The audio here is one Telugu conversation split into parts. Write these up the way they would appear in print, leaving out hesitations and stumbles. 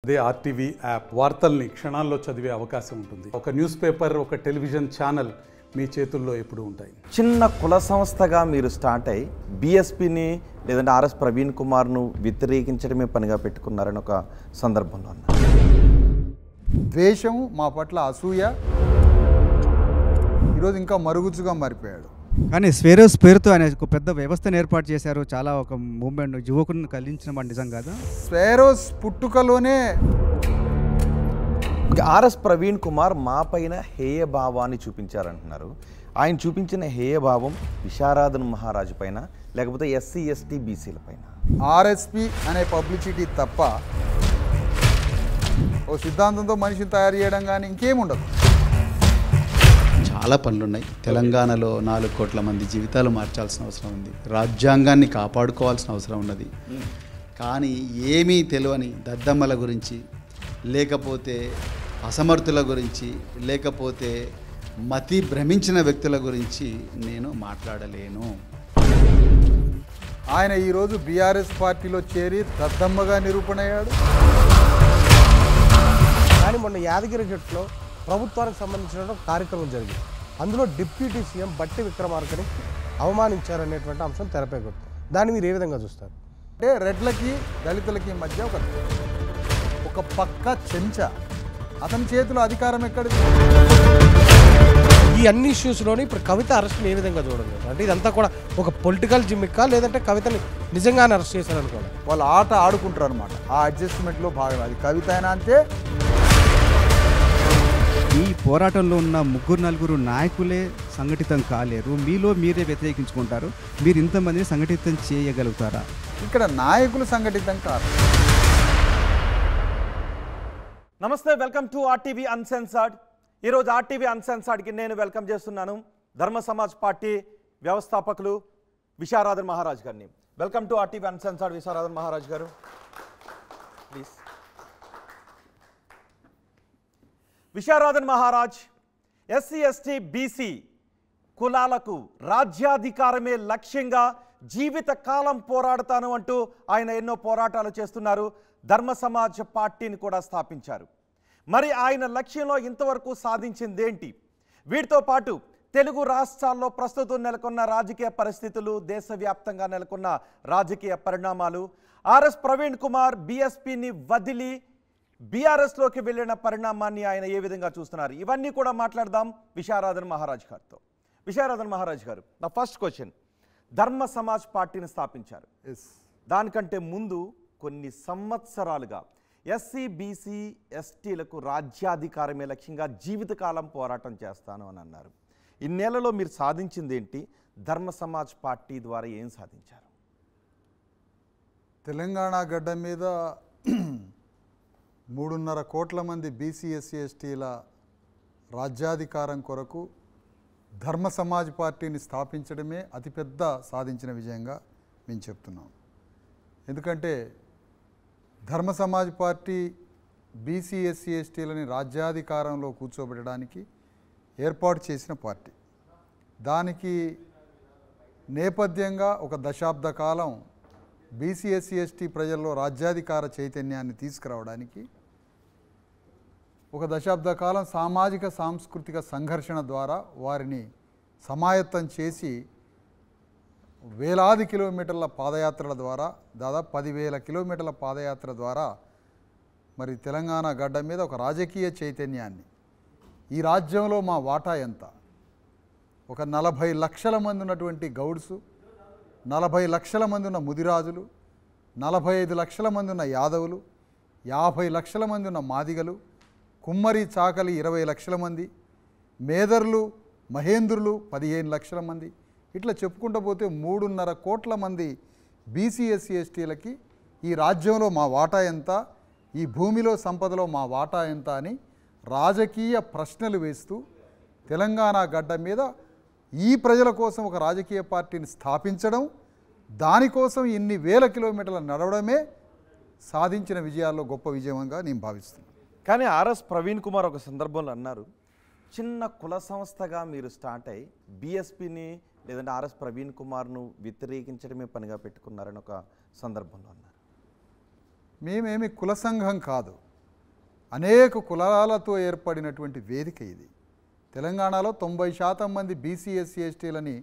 అదే ఆర్టీవీ యాప్ వార్తల్ని క్షణాల్లో చదివే అవకాశం ఉంటుంది. ఒక న్యూస్ పేపర్, ఒక టెలివిజన్ ఛానల్ మీ చేతుల్లో ఎప్పుడూ ఉంటాయి. చిన్న కుల సంస్థగా మీరు స్టార్ట్ అయ్యి బీఎస్పీని లేదంటే ఆర్ఎస్ ప్రవీణ్ కుమార్ను వ్యతిరేకించడమే పనిగా పెట్టుకున్నారని ఒక సందర్భంలో అన్నారు. ద్వేషం, మా పట్ల అసూయ ఈరోజు ఇంకా మరుగుజ్జుగా మారిపోయాడు. కానీ స్వేరోస్ పేరుతో ఆయన ఒక పెద్ద వ్యవస్థను ఏర్పాటు చేశారు. చాలా ఒక మూవ్మెంట్ యువకులను కలిగించిన మాట నిజం కాదా? స్వేరోస్ పుట్టుకలోనే ఆర్ఎస్ ప్రవీణ్ కుమార్ మా పైన హేయభావాన్ని చూపించారంటున్నారు. ఆయన చూపించిన హేయభావం విశారదన్ మహారాజు పైన లేకపోతే ఎస్సీ ఎస్టీ బీసీల పైన ఆర్ఎస్పి అనే పబ్లిసిటీ తప్ప ఓ సిద్ధాంతంతో మనిషిని తయారు చేయడం కానీ ఇంకేముండదు. చాలా పనులున్నాయి. తెలంగాణలో 4 కోట్ల మంది జీవితాలు మార్చాల్సిన అవసరం ఉంది. రాజ్యాంగాన్ని కాపాడుకోవాల్సిన అవసరం ఉన్నది. కానీ ఏమీ తెలియని దద్దమ్మల గురించి, లేకపోతే అసమర్థుల గురించి, లేకపోతే మతి భ్రమించిన వ్యక్తుల గురించి నేను మాట్లాడలేను. ఆయన ఈరోజు బీఆర్ఎస్ పార్టీలో చేరి దద్దమ్మగా నిరూపణ అయ్యాడు. కానీ మొన్న యాదగిరి గట్టులో ప్రభుత్వానికి సంబంధించిన కార్యక్రమం జరిగింది. అందులో డిప్యూటీ సీఎం బట్టి విక్రమార్కని అవమానించారనేటువంటి అంశం తెరపై కొడుతుంది. దాన్ని మీరు ఏ విధంగా చూస్తారు? అంటే రెడ్లకి దళితులకి మధ్య ఒక పక్క చెంచా, అతని చేతిలో అధికారం ఎక్కడిది? ఈ అన్ని ఇష్యూస్లోని ఇప్పుడు కవిత అరెస్ట్ని ఏ విధంగా చూడలేదు? అంటే ఇదంతా కూడా ఒక పొలిటికల్ జిమ్మిక్కా, లేదంటే కవితని నిజంగానే అరెస్ట్ చేశారనుకోవాలి? వాళ్ళు ఆట ఆడుకుంటారు అనమాట. ఆ అడ్జస్ట్మెంట్లో భాగం అది. కవిత అయినా అంతే. ఈ పోరాటంలో ఉన్న 3-4 నాయకులే సంఘటితం కాలేరు. మీలో మీరే వ్యతిరేకించుకుంటారు. మీరు ఇంతమందిని సంఘటితం చేయగలుగుతారా? ఇక్కడ నాయకులు సంఘటితం కాదు. నమస్తే, వెల్కమ్ టు ఆర్టీవీ అన్సెన్సర్డ్. ఈరోజు ఆర్టీవీ అన్సెన్సర్డ్కి నేను వెల్కమ్ చేస్తున్నాను ధర్మ సమాజ్ పార్టీ వ్యవస్థాపకులు విశారదన్ మహారాజ్ గారిని. Welcome to RTV uncensored Visharadan Maharaj గారు, please. Visharadan Maharaj, SC ST BC కులాలకు రాజ్యాధికారమే లక్ష్యంగా జీవిత కాలం పోరాడతాను అంటూ ఆయన ఎన్నో పోరాటాలు చేస్తున్నారు. ధర్మ సమాజ్ పార్టీని కూడా స్థాపించారు. మరి ఆయన లక్ష్యంలో ఇంతవరకు సాధించిందేంటి? వీటితో పాటు తెలుగు రాష్ట్రాల్లో ప్రస్తుతం నెలకొన్న రాజకీయ పరిస్థితులు, దేశవ్యాప్తంగా నెలకొన్న రాజకీయ పరిణామాలు, ఆర్ఎస్ ప్రవీణ్ కుమార్ బీఎస్పీని వదిలి బీఆర్ఎస్లోకి వెళ్ళిన పరిణామాన్ని ఆయన ఏ విధంగా చూస్తున్నారు? ఇవన్నీ కూడా మాట్లాడదాం విశారదన్ మహారాజ్ గారితో. విశారదన్ మహారాజ్ గారు, నా ఫస్ట్ క్వశ్చన్, ధర్మ సమాజ్ పార్టీని స్థాపించారు. దానికంటే ముందు కొన్ని సంవత్సరాలుగా ఎస్సీ బీసీ ఎస్టీలకు రాజ్యాధికారమే లక్ష్యంగా జీవితకాలం పోరాటం చేస్తాను అని అన్నారు. ఇన్నేళ్లలో మీరు సాధించింది ఏంటి? ధర్మ సమాజ్ పార్టీ ద్వారా ఏం సాధించారు? తెలంగాణ గడ్డ మీద 3.5 కోట్ల మంది బీసీ ఎస్సీ ఎస్టీల రాజ్యాధికారం కొరకు ధర్మ సమాజ్ పార్టీని స్థాపించడమే అతిపెద్ద సాధించిన విజయంగా మేము చెప్తున్నాం. ఎందుకంటే ధర్మ సమాజ్ పార్టీ బీసీ ఎస్సీ ఎస్టీలని రాజ్యాధికారంలో కూర్చోబెట్టడానికి ఏర్పాటు చేసిన పార్టీ. దానికి నేపథ్యంగా ఒక దశాబ్ద కాలం బీసీ ఎస్సీ ఎస్టీ ప్రజల్లో రాజ్యాధికార చైతన్యాన్ని తీసుకురావడానికి ఒక దశాబ్ద కాలం సామాజిక సాంస్కృతిక సంఘర్షణ ద్వారా వారిని సమాయత్తం చేసి వేలాది కిలోమీటర్ల పాదయాత్రల ద్వారా, దాదాపు 10,000 కిలోమీటర్ల పాదయాత్ర ద్వారా మరి తెలంగాణ గడ్డ మీద ఒక రాజకీయ చైతన్యాన్ని, ఈ రాజ్యంలో మా వాటా ఎంత, ఒక 40 లక్షల మంది ఉన్నటువంటి గౌడ్సు, 40 లక్షల మంది ఉన్న ముదిరాజులు, 45 లక్షల మంది ఉన్న యాదవులు, 50 లక్షల మంది ఉన్న మాదిగలు, కుమ్మరి చాకలి 20 లక్షల మంది, మేదర్లు మహేంద్రులు 15 లక్షల మంది, ఇట్లా చెప్పుకుంటూ పోతే 3.5 కోట్ల మంది బీసీ ఎస్సీ ఎస్టీలకి ఈ రాజ్యంలో మా వాటా ఎంత, ఈ భూమిలో సంపదలో మా వాటా ఎంత అని రాజకీయ ప్రశ్నలు వేస్తూ తెలంగాణ గడ్డ మీద ఈ ప్రజల కోసం ఒక రాజకీయ పార్టీని స్థాపించడం, దానికోసం ఇన్ని వేల కిలోమీటర్లు నడవడమే సాధించిన విజయాల్లో గొప్ప విజయంగా నేను భావిస్తున్నాను. కానీ ఆర్ఎస్ ప్రవీణ్ కుమార్ ఒక సందర్భంలో అన్నారు, చిన్న కుల సంస్థగా మీరు స్టార్ట్ అయ్యి బీఎస్పీని లేదంటే ఆర్ఎస్ ప్రవీణ్ కుమార్ను వ్యతిరేకించడమే పనిగా పెట్టుకున్నారని ఒక సందర్భంలో అన్నారు. మేమేమి కుల సంఘం కాదు, అనేక కులాలతో ఏర్పడినటువంటి వేదిక ఇది. తెలంగాణలో 90% మంది బీసీ ఎస్సీ ఎస్టీలని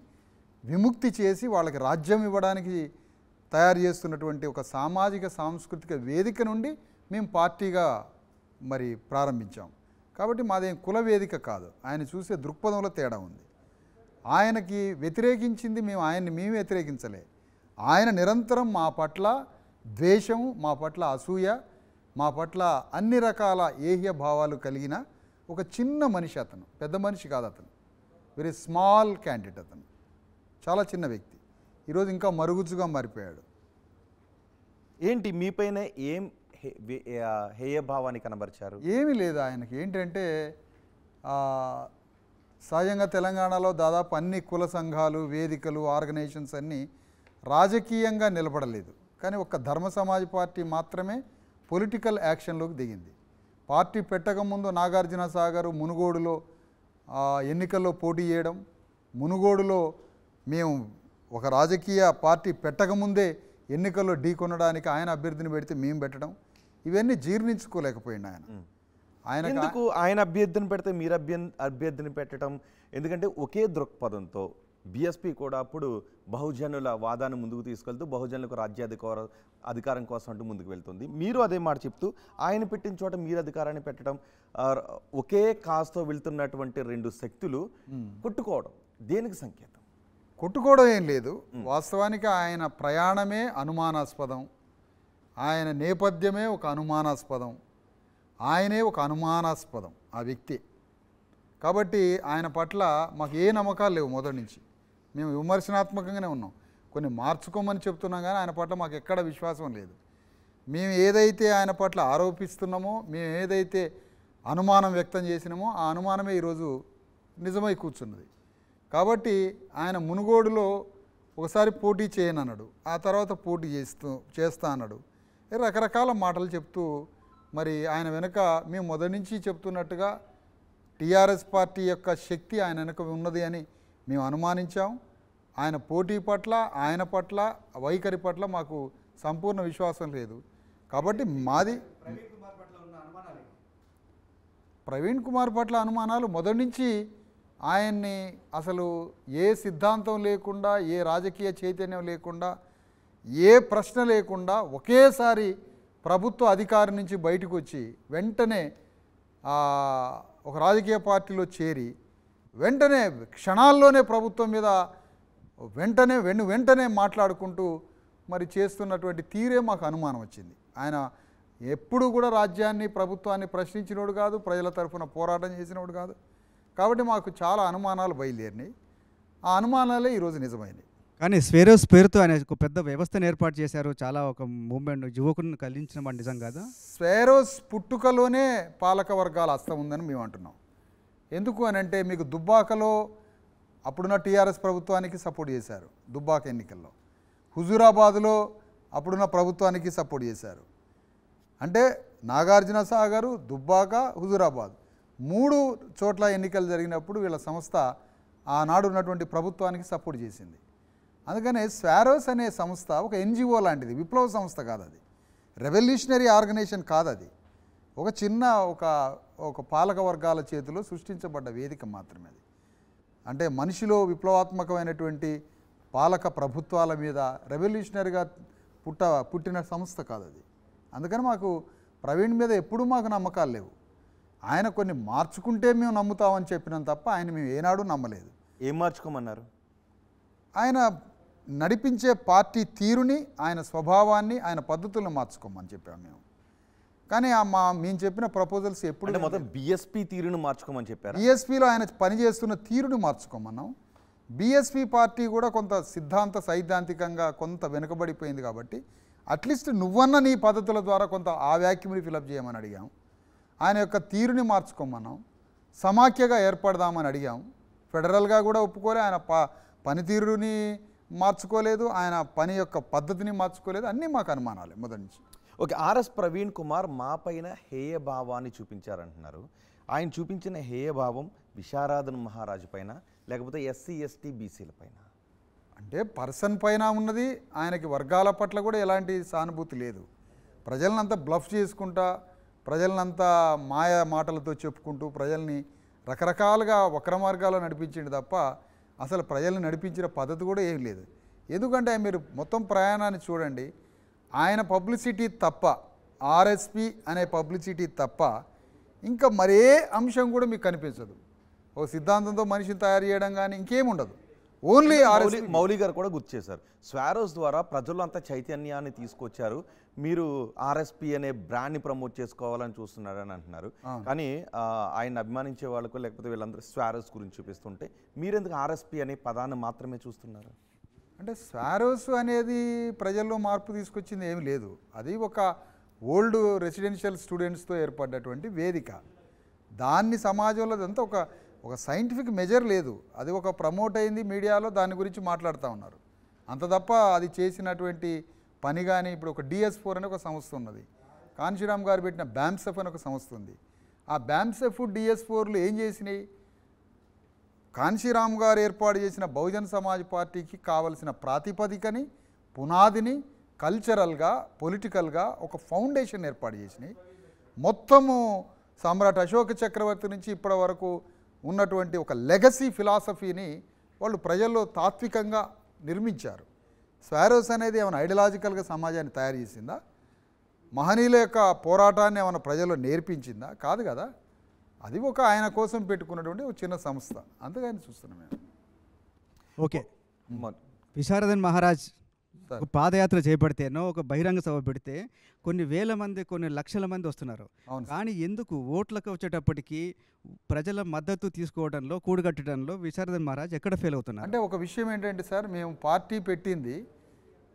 విముక్తి చేసి వాళ్ళకి రాజ్యం ఇవ్వడానికి తయారు చేస్తున్నటువంటి ఒక సామాజిక సాంస్కృతిక వేదిక నుండి మేము పార్టీగా మరి ప్రారంభించాం. కాబట్టి మాదేం కుల వేదిక కాదు. ఆయన చూసే దృక్పథంలో తేడా ఉంది. ఆయనకి వ్యతిరేకించింది మేము వ్యతిరేకించలే. ఆయన నిరంతరం మా పట్ల ద్వేషం, మా పట్ల అసూయ, మా పట్ల అన్ని రకాల ఏహ్య భావాలు కలిగిన ఒక చిన్న మనిషి అతను. పెద్ద మనిషి కాదు అతను. వెరీ స్మాల్ క్యాండిడేట్ అతను. చాలా చిన్న వ్యక్తి. ఈరోజు ఇంకా మరుగుజ్జుగా మారిపోయాడు. ఏంటి మీపైన ఏం హేయ భావాన్ని కనబరిచారు? ఏమీ లేదు ఆయనకి. ఏంటంటే సహజంగా తెలంగాణలో దాదాపు అన్ని కుల సంఘాలు, వేదికలు, ఆర్గనైజేషన్స్ అన్నీ రాజకీయంగా నిలబడలేదు. కానీ ఒక్క ధర్మ సమాజ్ పార్టీ మాత్రమే పొలిటికల్ యాక్షన్లోకి దిగింది. పార్టీ పెట్టకముందు నాగార్జున సాగర్ మునుగోడులో ఎన్నికల్లో పోటీ చేయడం, మునుగోడులో మేము ఒక రాజకీయ పార్టీ పెట్టకముందే ఎన్నికల్లో ఢీకొనడానికి ఆయన అభ్యర్థిని పెడితే మేము పెట్టడం, ఇవన్నీ జీర్ణించుకోలేకపోయింది ఆయన. ఎందుకు ఆయన అభ్యర్థిని పెడితే మీరు అభ్యర్థిని పెట్టడం? ఎందుకంటే ఒకే దృక్పథంతో బీఎస్పీ కూడా అప్పుడు బహుజనుల వాదాన్ని ముందుకు తీసుకెళ్తూ బహుజనులకు అధికారం కోసం అంటూ ముందుకు వెళ్తుంది. మీరు అదే మాట చెప్తూ ఆయన పెట్టిన చోట మీరు అధికారాన్ని పెట్టడం, ఒకే కాస్తో వెళ్తున్నటువంటి రెండు శక్తులు కొట్టుకోవడం దేనికి సంకేతం? కొట్టుకోవడం ఏం లేదు. వాస్తవానికి ఆయన ప్రయాణమే అనుమానాస్పదం. ఆయన నేపథ్యమే ఒక అనుమానాస్పదం. ఆయనే ఒక అనుమానాస్పదం ఆ వ్యక్తి. కాబట్టి ఆయన పట్ల మాకు ఏ నమ్మకాలు లేవు మొదటి నుంచి. మేము విమర్శనాత్మకంగానే ఉన్నాం. కొన్ని మార్చుకోమని చెప్తున్నాం కానీ ఆయన పట్ల మాకు ఎక్కడ విశ్వాసం లేదు. మేము ఏదైతే ఆయన పట్ల ఆరోపిస్తున్నామో, మేము ఏదైతే అనుమానం వ్యక్తం చేసినామో ఆ అనుమానమే ఈరోజు నిజమై కూర్చున్నది. కాబట్టి ఆయన మునుగోడులో ఒకసారి పోటీ చేయనన్నాడు, ఆ తర్వాత పోటీ చేస్తా అన్నాడు. రకరకాల మాటలు చెప్తూ మరి ఆయన వెనుక మేము మొదటి నుంచి చెప్తున్నట్టుగా టీఆర్ఎస్ పార్టీ యొక్క శక్తి ఆయన వెనుక ఉన్నది అని మేము అనుమానించాం. ఆయన పోటీ పట్ల, ఆయన పట్ల, వైఖరి పట్ల మాకు సంపూర్ణ విశ్వాసం లేదు. కాబట్టి మాది ప్రవీణ్ కుమార్ పట్ల అనుమానాలు మొదటి నుంచి ఆయన్ని అసలు ఏ సిద్ధాంతం లేకుండా, ఏ రాజకీయ చైతన్యం లేకుండా, ఏ ప్రశ్న లేకుండా ఒకేసారి ప్రభుత్వ అధికారం నుంచి బయటకు వచ్చి వెంటనే ఒక రాజకీయ పార్టీలో చేరి వెంటనే క్షణాల్లోనే ప్రభుత్వం మీద వెంటనే మాట్లాడుకుంటూ మరి చేస్తున్నటువంటి తీరే మాకు అనుమానం వచ్చింది. ఆయన ఎప్పుడు కూడా రాజ్యాన్ని, ప్రభుత్వాన్ని ప్రశ్నించినోడు కాదు, ప్రజల తరఫున పోరాటం చేసినోడు కాదు. కాబట్టి మాకు చాలా అనుమానాలు బయలుదేరినాయి. ఆ అనుమానాలే ఈరోజు నిజమైనవి. కానీ స్వేరోస్ పేరుతో ఆయన ఒక పెద్ద వ్యవస్థను ఏర్పాటు చేశారు. చాలా ఒక మూవ్మెంట్ యువకులను కలిగించిన మాట నిజం కాదా? స్వేరోస్ పుట్టుకలోనే పాలక వర్గాల హస్తం ఉందని మేము అంటున్నాం. ఎందుకు అని అంటే మీకు దుబ్బాకలో అప్పుడున్న టీఆర్ఎస్ ప్రభుత్వానికి సపోర్ట్ చేశారు. దుబ్బాక ఎన్నికల్లో హుజూరాబాద్లో అప్పుడున్న ప్రభుత్వానికి సపోర్ట్ చేశారు. అంటే నాగార్జున సాగరు, దుబ్బాక, హుజూరాబాద్ 3 చోట్ల ఎన్నికలు జరిగినప్పుడు వీళ్ళ సంస్థ ఆనాడు ఉన్నటువంటి ప్రభుత్వానికి సపోర్ట్ చేసింది. అందుకనే స్వారోస్ అనే సంస్థ ఒక ఎన్జిఓ లాంటిది, విప్లవ సంస్థ కాదు అది, రెవల్యూషనరీ ఆర్గనైజేషన్ కాదు అది. ఒక చిన్న ఒక పాలక వర్గాల చేతిలో సృష్టించబడ్డ వేదిక మాత్రమే అది. అంటే మనిషిలో విప్లవాత్మకమైనటువంటి పాలక ప్రభుత్వాల మీద రెవల్యూషనరీగా పుట్టిన సంస్థ కాదు అది. అందుకని మాకు ప్రవీణ్ మీద ఎప్పుడూ మాకు నమ్మకాలు లేవు. ఆయన కొన్ని మార్చుకుంటే మేము నమ్ముతామని చెప్పినాం తప్ప ఆయన మేము ఏనాడు నమ్మలేదు. ఏం మార్చుకోమన్నారు? ఆయన నడిపించే పార్టీ తీరుని, ఆయన స్వభావాన్ని, ఆయన పద్ధతులను మార్చుకోమని చెప్పాము మేము. కానీ మేము చెప్పిన ప్రపోజల్స్ ఎప్పుడు మొత్తం బీఎస్పీ తీరును మార్చుకోమని చెప్పారు. బీఎస్పీలో ఆయన పనిచేస్తున్న తీరుని మార్చుకోమన్నాం. బీఎస్పీ పార్టీ కూడా కొంత సైద్ధాంతికంగా కొంత వెనుకబడిపోయింది కాబట్టి అట్లీస్ట్ నువ్వన్న నీ పద్ధతుల ద్వారా కొంత ఆ వ్యాక్యూమ్ని ఫిలప్ చేయమని అడిగాం. ఆయన యొక్క తీరుని మార్చుకోమన్నాం. సమాఖ్యగా ఏర్పడదామని అడిగాం. ఫెడరల్గా కూడా ఒప్పుకోలే. ఆయన పనితీరుని మార్చుకోలేదు, ఆయన పని యొక్క పద్ధతిని మార్చుకోలేదు. అన్నీ మాకు అనుమానాలే మొదటి నుంచి. ఓకే, ఆర్ఎస్ ప్రవీణ్ కుమార్ మా పైన హేయ భావాన్ని చూపించారంటున్నారు. ఆయన చూపించిన హేయ భావం విశారదన్ మహారాజు పైన, లేకపోతే ఎస్సీ ఎస్టీ బీసీల పైన? అంటే పర్సన్ పైన ఉన్నది. ఆయనకి వర్గాల పట్ల కూడా ఎలాంటి సానుభూతి లేదు. ప్రజలనంతా బ్లఫ్ చేసుకుంటా ప్రజలనంతా మాయ మాటలతో చెప్పుకుంటూ ప్రజల్ని రకరకాలుగా వక్ర మార్గాల్లో నడిపించిండు తప్ప అసలు ప్రజల్ని నడిపించిన పద్ధతి కూడా ఏం లేదు. ఎందుకంటే మీరు మొత్తం ప్రయాణాన్ని చూడండి, ఆయన పబ్లిసిటీ తప్ప, ఆర్ఎస్పి అనే పబ్లిసిటీ తప్ప ఇంకా మరే అంశం కూడా మీకు కనిపించదు. ఓ సిద్ధాంతంతో మనిషిని తయారు చేయడం కానీ ఇంకేముండదు. Only RSP. మౌలి గారు కూడా గుర్తు చేశారు, స్వారోస్ ద్వారా ప్రజల్లో అంతా చైతన్యాన్ని తీసుకొచ్చారు, మీరు ఆర్ఎస్పి అనే బ్రాండ్ని ప్రమోట్ చేసుకోవాలని చూస్తున్నారని అంటున్నారు. కానీ ఆయన అభిమానించే వాళ్ళకు లేకపోతే వీళ్ళందరూ స్వారోస్ గురించి చూపిస్తుంటే మీరెందుకు ఆర్ఎస్పి అనే పదాన్ని మాత్రమే చూస్తున్నారు? అంటే స్వారోస్ అనేది ప్రజల్లో మార్పు తీసుకొచ్చింది ఏమి లేదు. అది ఒక ఓల్డ్ రెసిడెన్షియల్ స్టూడెంట్స్తో ఏర్పడ్డటువంటి వేదిక. దాన్ని సమాజంలో అదంతా ఒక సైంటిఫిక్ మెజర్ లేదు. అది ఒక ప్రమోట్ అయింది మీడియాలో, దాని గురించి మాట్లాడుతూ ఉన్నారు అంత తప్ప అది చేసినటువంటి పని కానీ. ఇప్పుడు ఒక DS4 అనే ఒక సంస్థ ఉన్నది, కాంశీరామ్ గారు పెట్టిన బ్యామ్సెఫ్ అనే ఒక సంస్థ ఉంది. ఆ బ్యామ్సెఫ్ DS4లు ఏం చేసినాయి? కాంశీరామ్ గారు ఏర్పాటు చేసిన బహుజన్ సమాజ్ పార్టీకి కావలసిన ప్రాతిపదికని, పునాదిని కల్చరల్గా, పొలిటికల్గా ఒక ఫౌండేషన్ ఏర్పాటు చేసినాయి. మొత్తము సమ్రాట్ అశోక చక్రవర్తి నుంచి ఇప్పటి వరకు ఉన్నటువంటి ఒక లెగసీ ఫిలాసఫీని వాళ్ళు ప్రజల్లో తాత్వికంగా నిర్మించారు. స్వారోస్ అనేది ఏమైనా ఐడియాలజికల్గా సమాజాన్ని తయారు చేసిందా? మహనీయుల యొక్క పోరాటాన్ని ఏమైనా ప్రజల్లో నేర్పించిందా? కాదు కదా. అది ఒక ఆయన కోసం పెట్టుకున్నటువంటి ఒక చిన్న సంస్థ, అంతగాని చూస్తున్నాం మేము. ఓకే, విశారదన్ మహారాజ్ ఒక పాదయాత్ర చేపడితేనో ఒక బహిరంగ సభ పెడితే కొన్ని వేల మంది, కొన్ని లక్షల మంది వస్తున్నారు. కానీ ఎందుకు ఓట్లకు వచ్చేటప్పటికి ప్రజల మద్దతు తీసుకోవడంలో, కూడగట్టడంలో విశారదన్ మహారాజ్ ఎక్కడ ఫెయిల్ అవుతున్నారు? అంటే ఒక విషయం ఏంటంటే సార్, మేము పార్టీ పెట్టింది,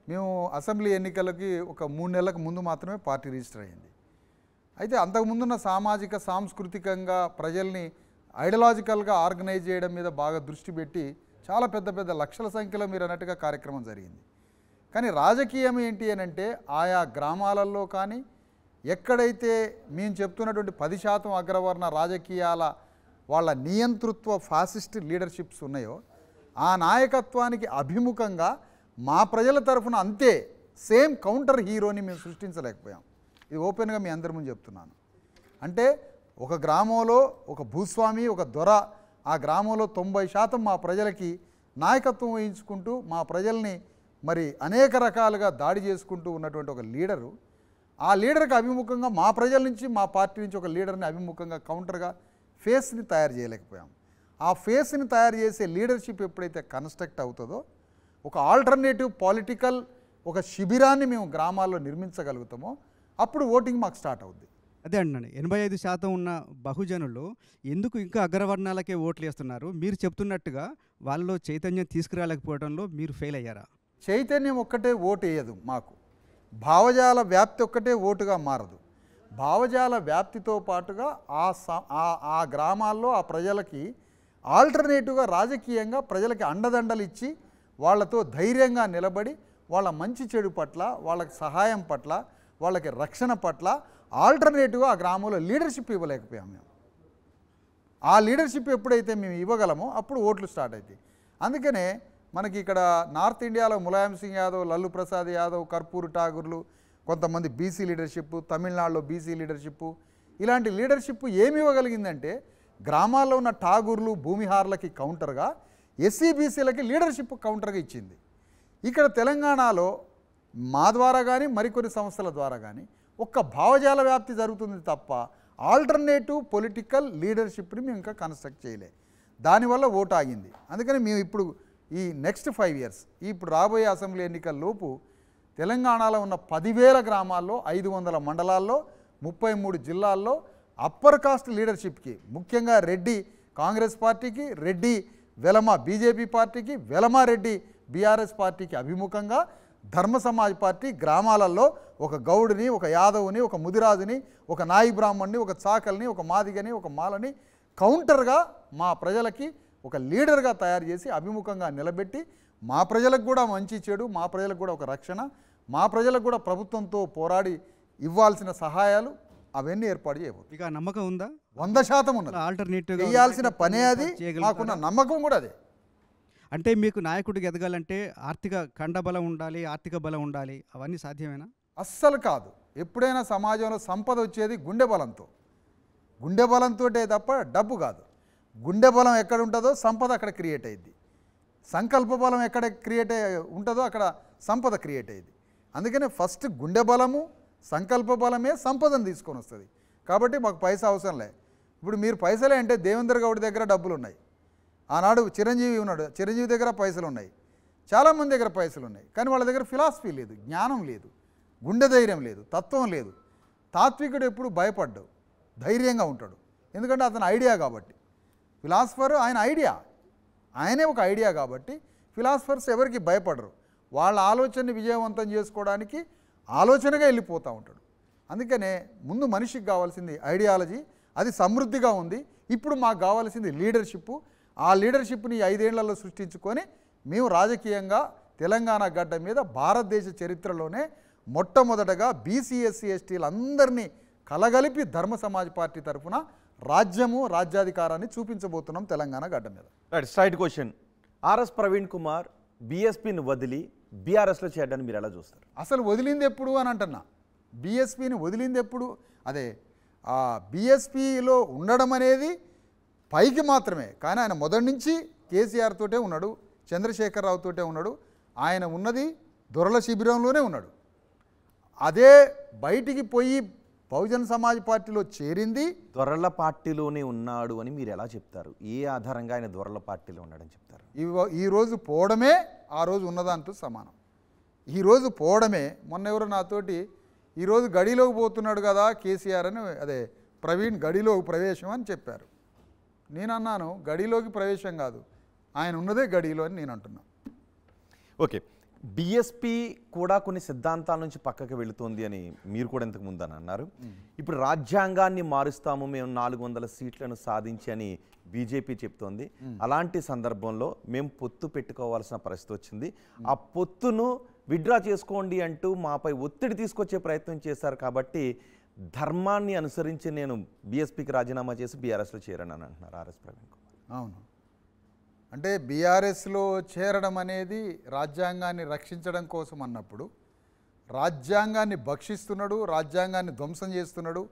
మేము అసెంబ్లీ ఎన్నికలకి ఒక 3 నెలలకు ముందు మాత్రమే పార్టీ రిజిస్టర్ అయింది. అయితే అంతకుముందున్న సామాజిక సాంస్కృతికంగా ప్రజల్ని ఐడియాలజికల్గా ఆర్గనైజ్ చేయడం మీద బాగా దృష్టి పెట్టి చాలా పెద్ద పెద్ద లక్షల సంఖ్యలో మీరు అన్నట్టుగా కార్యక్రమం జరిగింది. కానీ రాజకీయం ఏంటి అని అంటే ఆయా గ్రామాలలో కానీ ఎక్కడైతే మేము చెప్తున్నటువంటి 10% అగ్రవర్ణ రాజకీయాల వాళ్ళ నియంతృత్వ ఫాసిస్ట్ లీడర్షిప్స్ ఉన్నాయో ఆ నాయకత్వానికి అభిముఖంగా మా ప్రజల తరఫున అంతే సేమ్ కౌంటర్ హీరోని మేము సృష్టించలేకపోయాం. ఇది ఓపెన్గా మీ అందరి ముందు చెప్తున్నాను. అంటే ఒక గ్రామంలో ఒక భూస్వామి, ఒక దొర, ఆ గ్రామంలో 90% మా ప్రజలకి నాయకత్వం వహించుకుంటూ మా ప్రజల్ని మరి అనేక రకాలుగా దాడి చేసుకుంటూ ఉన్నటువంటి ఒక లీడరు, ఆ లీడర్కి అభిముఖంగా మా ప్రజల నుంచి, మా పార్టీ నుంచి ఒక లీడర్ని అభిముఖంగా కౌంటర్గా ఫేస్ని తయారు చేయలేకపోయాం. ఆ ఫేస్ని తయారు చేసే లీడర్షిప్ ఎప్పుడైతే కన్స్ట్రక్ట్ అవుతుందో ఒక ఆల్టర్నేటివ్ పొలిటికల్ ఒక శిబిరాన్ని మేము గ్రామాల్లో నిర్మించగలుగుతామో అప్పుడు ఓటింగ్ మాకు స్టార్ట్ అవుద్ది. అదే అంటున్నాను, 85% ఉన్న బహుజనులు ఎందుకు ఇంకా అగ్రవర్ణాలకే ఓట్లు వేస్తున్నారు? మీరు చెప్తున్నట్టుగా వాళ్ళలో చైతన్యం తీసుకురాలేకపోవడంలో మీరు ఫెయిల్ అయ్యారా? చైతన్యం ఒక్కటే ఓటు వేయదు మాకు, భావజాల వ్యాప్తి ఒక్కటే ఓటుగా మారదు. భావజాల వ్యాప్తితో పాటుగా ఆ గ్రామాల్లో ఆ ప్రజలకి ఆల్టర్నేటివ్గా రాజకీయంగా ప్రజలకి అండదండలు ఇచ్చి వాళ్ళతో ధైర్యంగా నిలబడి వాళ్ళ మంచి చెడు పట్ల, వాళ్ళకి సహాయం పట్ల, వాళ్ళకి రక్షణ పట్ల ఆల్టర్నేటివ్గా ఆ గ్రామంలో లీడర్షిప్ ఇవ్వలేకపోయాం మేము. ఆ లీడర్షిప్ ఎప్పుడైతే మేము ఇవ్వగలమో అప్పుడు ఓట్లు స్టార్ట్ అవుతాయి. అందుకనే మనకి ఇక్కడ నార్త్ ఇండియాలో ములాయం సింగ్ యాదవ్, లల్లు ప్రసాద్ యాదవ్, కర్పూర్ ఠాగూర్లు, కొంతమంది బీసీ లీడర్షిప్, తమిళనాడులో బీసీ లీడర్షిప్, ఇలాంటి లీడర్షిప్ ఏమి ఇవ్వగలిగిందంటే గ్రామాల్లో ఉన్న ఠాగూర్లు, భూమిహార్లకి కౌంటర్గా ఎస్సీ బీసీలకి లీడర్షిప్ కౌంటర్గా ఇచ్చింది. ఇక్కడ తెలంగాణలో మా ద్వారా కానీ మరికొన్ని సంస్థల ద్వారా కానీ ఒక్క భావజాల వ్యాప్తి జరుగుతుంది తప్ప ఆల్టర్నేటివ్ పొలిటికల్ లీడర్షిప్ని మేము ఇంకా కన్స్ట్రక్ట్ చేయలే. దానివల్ల ఓటు ఆగింది. అందుకని మేము ఇప్పుడు ఈ నెక్స్ట్ 5 years ఇప్పుడు రాబోయే అసెంబ్లీ ఎన్నికల లోపు తెలంగాణలో ఉన్న 10,000 గ్రామాల్లో, 500 మండలాల్లో, 33 జిల్లాల్లో అప్పర్ కాస్ట్ లీడర్షిప్కి, ముఖ్యంగా రెడ్డి కాంగ్రెస్ పార్టీకి, రెడ్డి వెలమ బీజేపీ పార్టీకి, వెలమారెడ్డి బీఆర్ఎస్ పార్టీకి అభిముఖంగా ధర్మ సమాజ్ పార్టీ గ్రామాలలో ఒక గౌడుని, ఒక యాదవుని, ఒక ముదిరాజుని, ఒక నాయి బ్రాహ్మణ్ని, ఒక చాకల్ని, ఒక మాదిగని, ఒక మాలని కౌంటర్గా మా ప్రజలకి ఒక లీడర్గా తయారు చేసి అభిముఖంగా నిలబెట్టి మా ప్రజలకు కూడా మంచి చెడు, మా ప్రజలకు కూడా ఒక రక్షణ, మా ప్రజలకు కూడా ప్రభుత్వంతో పోరాడి ఇవ్వాల్సిన సహాయాలు అవన్నీ ఏర్పాటు చేయబోతుంది. ఇక నమ్మకం ఉందా? 100% ఉన్నది. ఆల్టర్నేటివ్ చేయాల్సిన పనే అది, మాకున్న నమ్మకం కూడా అదే. అంటే మీకు నాయకుడికి ఎదగాలంటే ఆర్థిక కండబలం ఉండాలి, ఆర్థిక బలం ఉండాలి, అవన్నీ సాధ్యమేనా? అస్సలు కాదు. ఎప్పుడైనా సమాజంలో సంపద వచ్చేది గుండె బలంతో. గుండె బలంతో తప్ప డబ్బు కాదు. గుండె బలం ఎక్కడ ఉంటుందో సంపద అక్కడ క్రియేట్ అయ్యింది. సంకల్ప బలం ఎక్కడ క్రియేట్ ఉంటుందో అక్కడ సంపద క్రియేట్ అయ్యింది. అందుకనే ఫస్ట్ గుండె బలము సంకల్ప బలమే సంపదను తీసుకొని వస్తుంది. కాబట్టి మాకు పైసా అవసరం లే. ఇప్పుడు మీరు పైసలే అంటే దేవేంద్ర గౌడ్ దగ్గర డబ్బులు ఉన్నాయి, ఆనాడు చిరంజీవి ఉన్నాడు, చిరంజీవి దగ్గర పైసలు ఉన్నాయి, చాలామంది దగ్గర పైసలు ఉన్నాయి. కానీ వాళ్ళ దగ్గర ఫిలాసఫీ లేదు, జ్ఞానం లేదు, గుండె ధైర్యం లేదు, తత్వం లేదు. తాత్వికుడు ఎప్పుడు భయపడ్డాడు, ధైర్యంగా ఉంటాడు. ఎందుకంటే అతను ఐడియా కాబట్టి. ఫిలాసఫర్ ఆయన ఐడియా, ఆయనే ఒక ఐడియా కాబట్టి ఫిలాసఫర్స్ ఎవరికి భయపడరు. వాళ్ళ ఆలోచనని విజయవంతం చేసుకోవడానికి ఆలోచనగా వెళ్ళిపోతూ ఉంటాడు. అందుకనే ముందు మనిషికి కావాల్సింది ఐడియాలజీ, అది సమృద్ధిగా ఉంది. ఇప్పుడు మాకు కావాల్సింది లీడర్షిప్. ఆ లీడర్షిప్ని 5 ఏళ్లలో సృష్టించుకొని మేము రాజకీయంగా తెలంగాణ గడ్డ మీద భారతదేశ చరిత్రలోనే మొట్టమొదటగా బీసీ ఎస్సీ ఎస్టీలందరినీ కలగలిపి ధర్మ సమాజ్ పార్టీ తరఫున రాజ్యము రాజ్యాధికారాన్ని చూపించబోతున్నాం తెలంగాణ గడ్డ మీద. Right, straight question. RS Praveen Kumar బీఎస్పీని వదిలి బీఆర్ఎస్లో చేయడాన్ని మీరు ఎలా చూస్తారు? అసలు వదిలింది ఎప్పుడు అని అంటున్నా. బీఎస్పీని వదిలింది ఎప్పుడు? అదే ఆ బీఎస్పీలో ఉండడం అనేది పైకి మాత్రమే. కానీ ఆయన మొదటి నుంచి కేసీఆర్ తోటే ఉన్నాడు, చంద్రశేఖరరావు తోటే ఉన్నాడు. ఆయన ఉన్నది దొరల శిబిరంలోనే ఉన్నాడు. అదే బయటికి పోయి బహుజన్ సమాజ్ పార్టీలో చేరింది. దొరల పార్టీలోనే ఉన్నాడు అని మీరు ఎలా చెప్తారు? ఏ ఆధారంగా ఆయన దొరల పార్టీలో ఉన్నాడని చెప్తారు? ఈరోజు పోవడమే ఆ రోజు ఉన్నదాంతో సమానం. ఈరోజు పోవడమే. మొన్న ఎవరు నాతోటి ఈరోజు గడిలోకి పోతున్నాడు కదా కేసీఆర్ అని, అదే ప్రవీణ్ గడిలోకి ప్రవేశం అని చెప్పారు. నేను అన్నాను గడిలోకి ప్రవేశం కాదు, ఆయన ఉన్నదే గడిలో అని నేను అంటున్నా. ఓకే, బీఎస్పీ కూడా కొన్ని సిద్ధాంతాల నుంచి పక్కకి వెళుతోంది అని మీరు కూడా ఇంతకు ముందు అని అన్నారు. ఇప్పుడు రాజ్యాంగాన్ని మారుస్తాము మేము 400 సీట్లను సాధించి అని బీజేపీ చెప్తోంది. అలాంటి సందర్భంలో మేము పొత్తు పెట్టుకోవాల్సిన పరిస్థితి వచ్చింది. ఆ పొత్తును విత్డ్రా చేసుకోండి అంటూ మాపై ఒత్తిడి తీసుకొచ్చే ప్రయత్నం చేశారు. కాబట్టి ధర్మాన్ని అనుసరించి నేను బీఎస్పీకి రాజీనామా చేసి బీఆర్ఎస్లో చేరానని అంటున్నారు ఆర్ఎస్ ప్రవీణ్ కుమార్. అవును, అంటే బీఆర్ఎస్లో చేరడం అనేది రాజ్యాంగాన్ని రక్షించడం కోసం అన్నప్పుడు రాజ్యాంగాన్ని భక్షిస్తున్నాడు, రాజ్యాంగాన్ని ధ్వంసం చేస్తున్నాడు,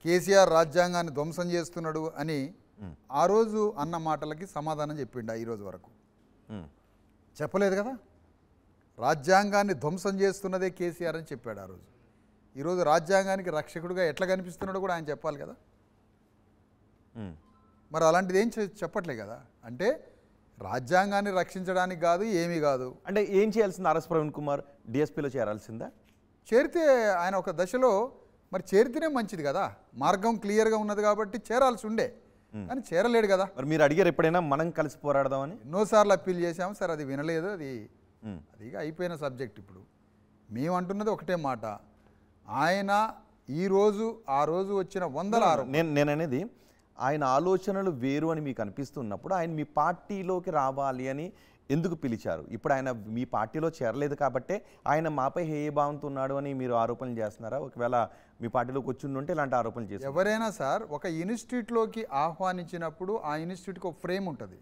కేసీఆర్ రాజ్యాంగాన్ని ధ్వంసం చేస్తున్నాడు అని ఆ రోజు అన్న మాటలకి సమాధానం చెప్పిండు. ఈరోజు వరకు చెప్పలేదు కదా. రాజ్యాంగాన్ని ధ్వంసం చేస్తున్నదే కేసీఆర్ అని చెప్పాడు ఆ రోజు. ఈరోజు రాజ్యాంగానికి రక్షకుడుగా ఎట్లా కనిపిస్తున్నాడో కూడా ఆయన చెప్పాలి కదా. మరి అలాంటిది ఏం చెప్పట్లే కదా. అంటే రాజ్యాంగాన్ని రక్షించడానికి కాదు, ఏమీ కాదు. అంటే ఏం చేయాల్సింది ఆర్ఎస్ ప్రవీణ్ కుమార్? డిఎస్పీలో చేరాల్సిందా? చేరితే ఆయన ఒక దశలో మరి చేరితేనే మంచిది కదా. మార్గం క్లియర్గా ఉన్నది కాబట్టి చేరాల్సి ఉండే, కానీ చేరలేడు కదా. మరి మీరు అడిగారు ఎప్పుడైనా మనం కలిసి పోరాడదామని? ఎన్నోసార్లు అప్పీల్ చేశాము సార్, అది వినలేదు. అది అయిపోయిన సబ్జెక్ట్. ఇప్పుడు మేము అంటున్నది ఒకటే మాట, ఆయన ఈరోజు ఆ రోజు వచ్చిన 100 నేను అనేది ఆయన ఆలోచనలు వేరు అని మీకు అనిపిస్తున్నప్పుడు ఆయన మీ పార్టీలోకి రావాలి అని ఎందుకు పిలిచారు? ఇప్పుడు ఆయన మీ పార్టీలో చేరలేదు కాబట్టే ఆయన మాపై హేయభావంతో ఉన్నాడు అని మీరు ఆరోపణలు చేస్తున్నారా? ఒకవేళ మీ పార్టీలోకి వచ్చి ఉంటే ఇలాంటి ఆరోపణలు చేస్తారు? ఎవరైనా సార్ ఒక ఇన్స్టిట్యూట్లోకి ఆహ్వానించినప్పుడు ఆ ఇన్స్టిట్యూట్కి ఒక ఫ్రేమ్ ఉంటుంది.